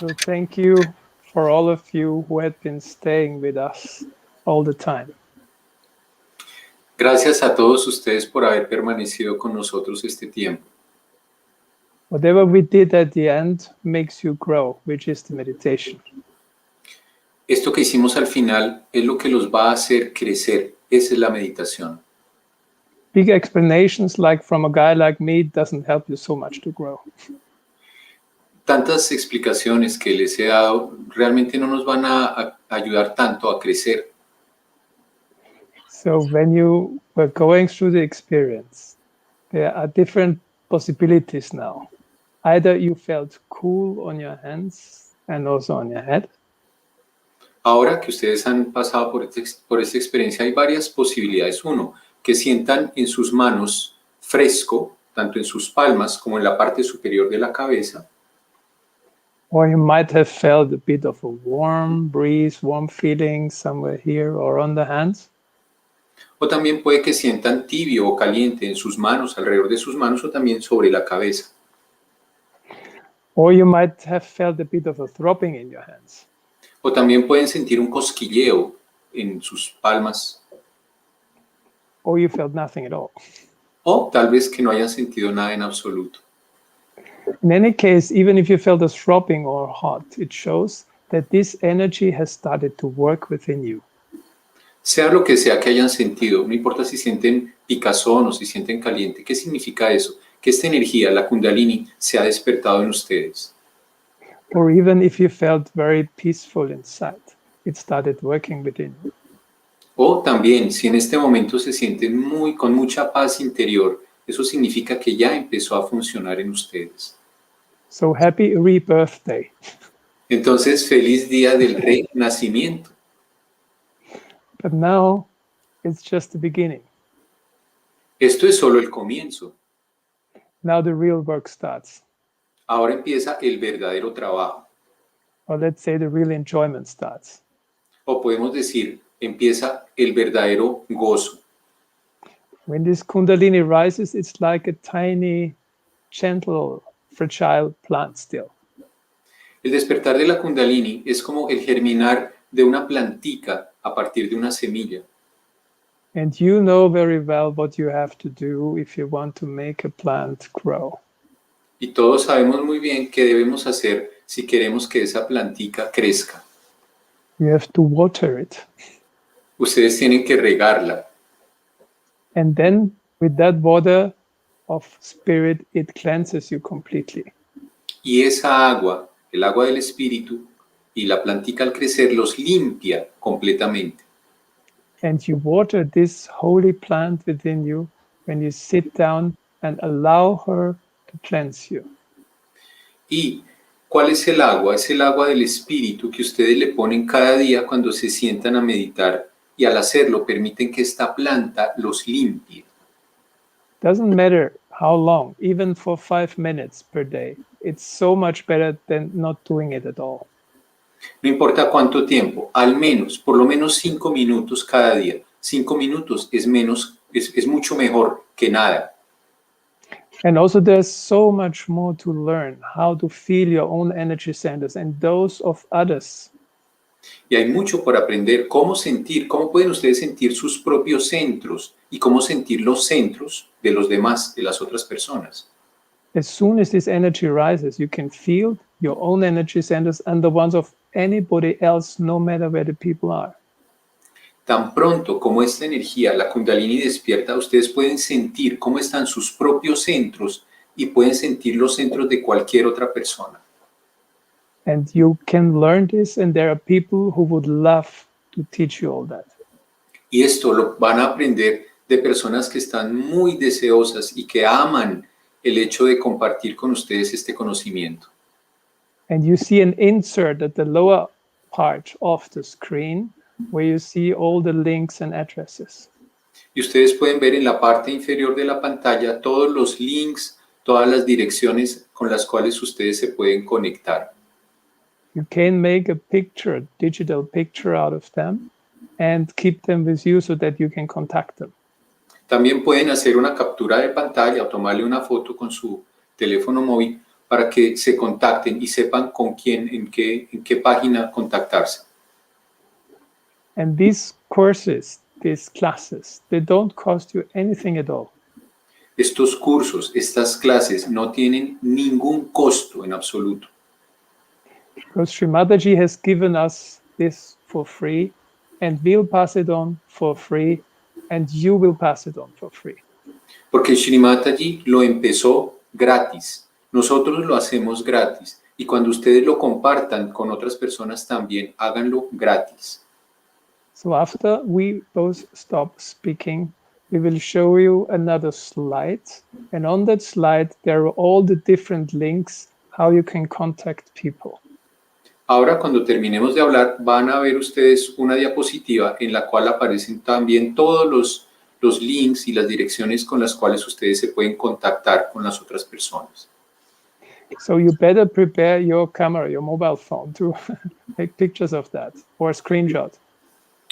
Speaker 3: So thank you for all of you who have been staying with us all the time.
Speaker 4: Gracias a todos ustedes por haber permanecido con nosotros este tiempo.
Speaker 3: Whatever we did at the end makes you grow, which is the meditation.
Speaker 4: Esto que hicimos al final es lo que los va a hacer crecer. Esa es la meditación.
Speaker 3: Big explanations like from a guy like me doesn't help you so much to grow.
Speaker 4: Tantas explicaciones que les he dado realmente no nos van a ayudar tanto a crecer.
Speaker 3: So when you were going through the experience, there are different possibilities now. Either you felt cool on your hands and also on your head.
Speaker 4: Ahora que ustedes han pasado por esta experiencia, hay varias posibilidades. Uno, que sientan en sus manos fresco, tanto en sus palmas como en la parte superior de la cabeza.
Speaker 3: Or you might have felt a bit of a warm breeze, warm feeling somewhere here or on the hands.
Speaker 4: O también puede que sientan tibio o caliente en sus manos, alrededor de sus manos o también sobre la cabeza.
Speaker 3: Or you might have felt a bit of a throbbing in your hands.
Speaker 4: O también pueden sentir un cosquilleo en sus palmas.
Speaker 3: Or you felt nothing at all.
Speaker 4: O tal vez que no hayan sentido nada en absoluto.
Speaker 3: In any case, even if you felt a throbbing or hot, it shows that this energy has started to work within you.
Speaker 4: Sea lo que sea que hayan sentido, no importa si sienten picazón o si sienten caliente. ¿Qué significa eso? Que esta energía, la Kundalini, se ha despertado en ustedes.
Speaker 3: Or even if you felt very peaceful inside, it started working within you.
Speaker 4: O también, si en este momento se sienten con mucha paz interior, eso significa que ya empezó a funcionar en ustedes.
Speaker 3: So happy rebirthday.
Speaker 4: Entonces, feliz día del renacimiento.
Speaker 3: But now it's just the beginning.
Speaker 4: Esto es solo el comienzo.
Speaker 3: Now the real work starts.
Speaker 4: Ahora empieza el verdadero trabajo.
Speaker 3: Or let's say the real enjoyment starts.
Speaker 4: O podemos decir, empieza el verdadero gozo.
Speaker 3: When this Kundalini rises, it's like a tiny, gentle, fragile plant still.
Speaker 4: El despertar de la Kundalini es como el germinar de una plantica a partir de una semilla.
Speaker 3: And you know very well what you have to do if you want to make a plant grow.
Speaker 4: Y todos sabemos muy bien qué debemos hacer si queremos que esa plantica crezca.
Speaker 3: You have to water it.
Speaker 4: Ustedes tienen que regarla.
Speaker 3: And then with that water of spirit, it cleanses you completely.
Speaker 4: Y esa agua, el agua del espíritu y la plantica al crecer los limpia completamente.
Speaker 3: And you water this holy plant within you when you sit down and allow her to cleanse you.
Speaker 4: ¿Y cuál es el agua? Es el agua del espíritu que ustedes le ponen cada día cuando se sientan a meditar y al hacerlo permiten que esta planta los limpie.
Speaker 3: Doesn't matter how long, even for 5 minutes per day. It's so much better than not doing it at all.
Speaker 4: No importa cuánto tiempo, al menos, por lo menos 5 minutos cada día. 5 minutos es mucho mejor que nada.
Speaker 3: And also there's so much more to learn, how to feel your own energy centers and those of others.
Speaker 4: Y hay mucho por aprender, cómo pueden ustedes sentir sus propios centros y cómo sentir los centros de los demás, de las otras personas.
Speaker 3: As soon as this energy rises, you can feel your own energy centers and the ones of anybody else, no matter where the people are.
Speaker 4: Tan pronto como esta energía, la Kundalini despierta, ustedes pueden sentir cómo están sus propios centros y pueden sentir los centros de cualquier otra persona.
Speaker 3: And you can learn this, and there are people who would love to teach you all that.
Speaker 4: Y esto lo van a aprender de personas que están muy deseosas y que aman el hecho de compartir con ustedes este conocimiento.
Speaker 3: And you see an insert at the lower part of the screen where you see all the links and addresses.
Speaker 4: Y ustedes pueden ver en la parte inferior de la pantalla todos los links, todas las direcciones con las cuales ustedes se pueden conectar.
Speaker 3: You can make a picture, digital picture out of them and keep them with you so that you can contact them.
Speaker 4: También pueden hacer una captura de pantalla o tomarle una foto con su teléfono móvil para que se contacten y sepan con quién, en qué página contactarse.
Speaker 3: And these courses, these classes, they don't cost you anything at all.
Speaker 4: Estos cursos, estas clases no tienen ningún costo en absoluto.
Speaker 3: Because Sri Mataji has given us this for free, and we'll pass it on for free, and you will pass it on for free.
Speaker 4: Porque Shri Mataji lo empezó gratis. Nosotros lo hacemos gratis. Y cuando ustedes lo compartan con otras personas también, háganlo gratis.
Speaker 3: So after we both stop speaking, we will show you another slide. And on that slide, there are all the different links, how you can contact people.
Speaker 4: Ahora, cuando terminemos de hablar, van a ver ustedes una diapositiva en la cual aparecen también todos los links y las direcciones con las cuales ustedes se pueden contactar con las otras personas.
Speaker 3: So you better prepare your camera, your mobile phone, to take pictures of that or a screenshot.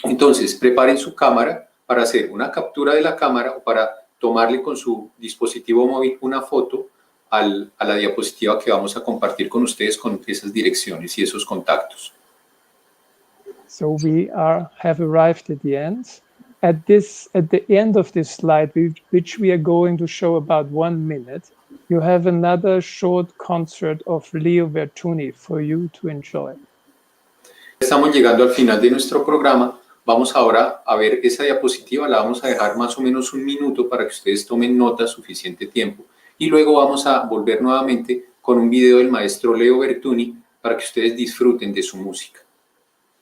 Speaker 4: Entonces, preparen su cámara para hacer una captura de la cámara o para tomarle con su dispositivo móvil una foto a la diapositiva que vamos a compartir con ustedes con esas direcciones y esos contactos.
Speaker 3: So we have arrived at the end. At the end of this slide, which we are going to show about 1 minute, you have another short concert of Leo Vertuni for you to enjoy.
Speaker 4: Estamos llegando al final de nuestro programa. Vamos ahora a ver esa diapositiva, la vamos a dejar más o menos 1 minuto para que ustedes tomen nota suficiente tiempo. Y luego vamos a volver nuevamente con un video del maestro Leo Vertuni para que ustedes disfruten de su música.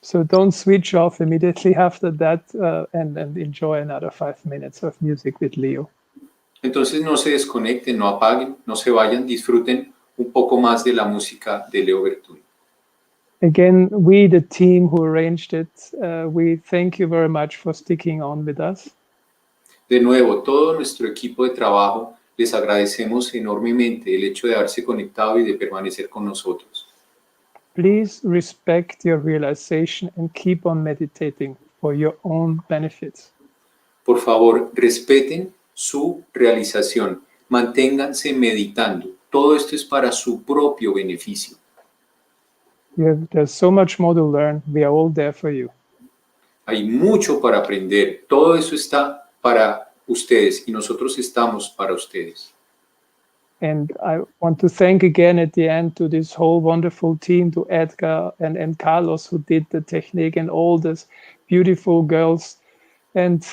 Speaker 3: So don't switch off immediately after that and enjoy another 5 minutes of music with Leo.
Speaker 4: Entonces no se desconecten, no apaguen, no se vayan, disfruten un poco más de la música de Leo Vertuni.
Speaker 3: Again, we, the team who arranged it, we thank you very much for sticking on with us.
Speaker 4: De nuevo, todo nuestro equipo de trabajo les agradecemos enormemente el hecho de haberse conectado y de permanecer con nosotros.
Speaker 3: Please respect your realization and keep on meditating for your own benefits.
Speaker 4: Por favor, respeten su realización, manténganse meditando. Todo esto es para su propio beneficio.
Speaker 3: There's so much more to learn. We are all there for you.
Speaker 4: Hay mucho para aprender. Todo eso está para ustedes y nosotros estamos para ustedes.
Speaker 3: And I want to thank again at the end to this whole wonderful team, to Edgar and Carlos who did the technique, and all these beautiful girls and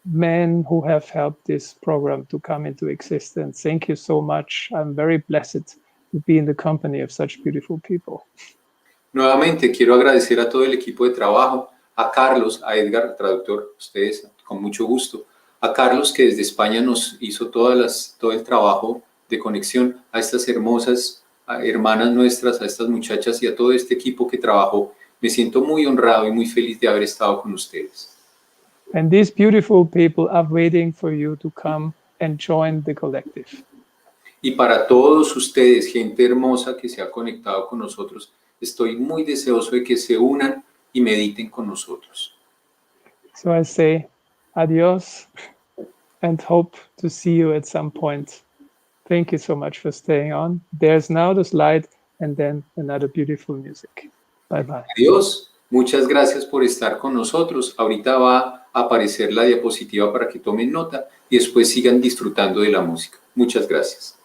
Speaker 3: men who have helped this program to come into existence. Thank you so much. I'm very blessed to be in the company of such beautiful people.
Speaker 4: Nuevamente quiero agradecer a todo el equipo de trabajo, a Carlos, a Edgar, traductor, ustedes con mucho gusto, a Carlos, que desde España nos hizo todo el trabajo de conexión, a estas hermosas hermanas nuestras, a estas muchachas y a todo este equipo que trabajó. Me siento muy honrado y muy feliz de haber estado con ustedes.
Speaker 3: And these beautiful people are waiting for you to come and join the collective.
Speaker 4: Y para todos ustedes, gente hermosa que se ha conectado con nosotros, estoy muy deseoso de que se unan y mediten con nosotros.
Speaker 3: So I say adios and hope to see you at some point. Thank you so much for staying on. There's now the slide and then another beautiful music. Bye-bye.
Speaker 4: Adiós. Muchas gracias por estar con nosotros. Ahorita va a aparecer la diapositiva para que tomen nota y después sigan disfrutando de la música. Muchas gracias.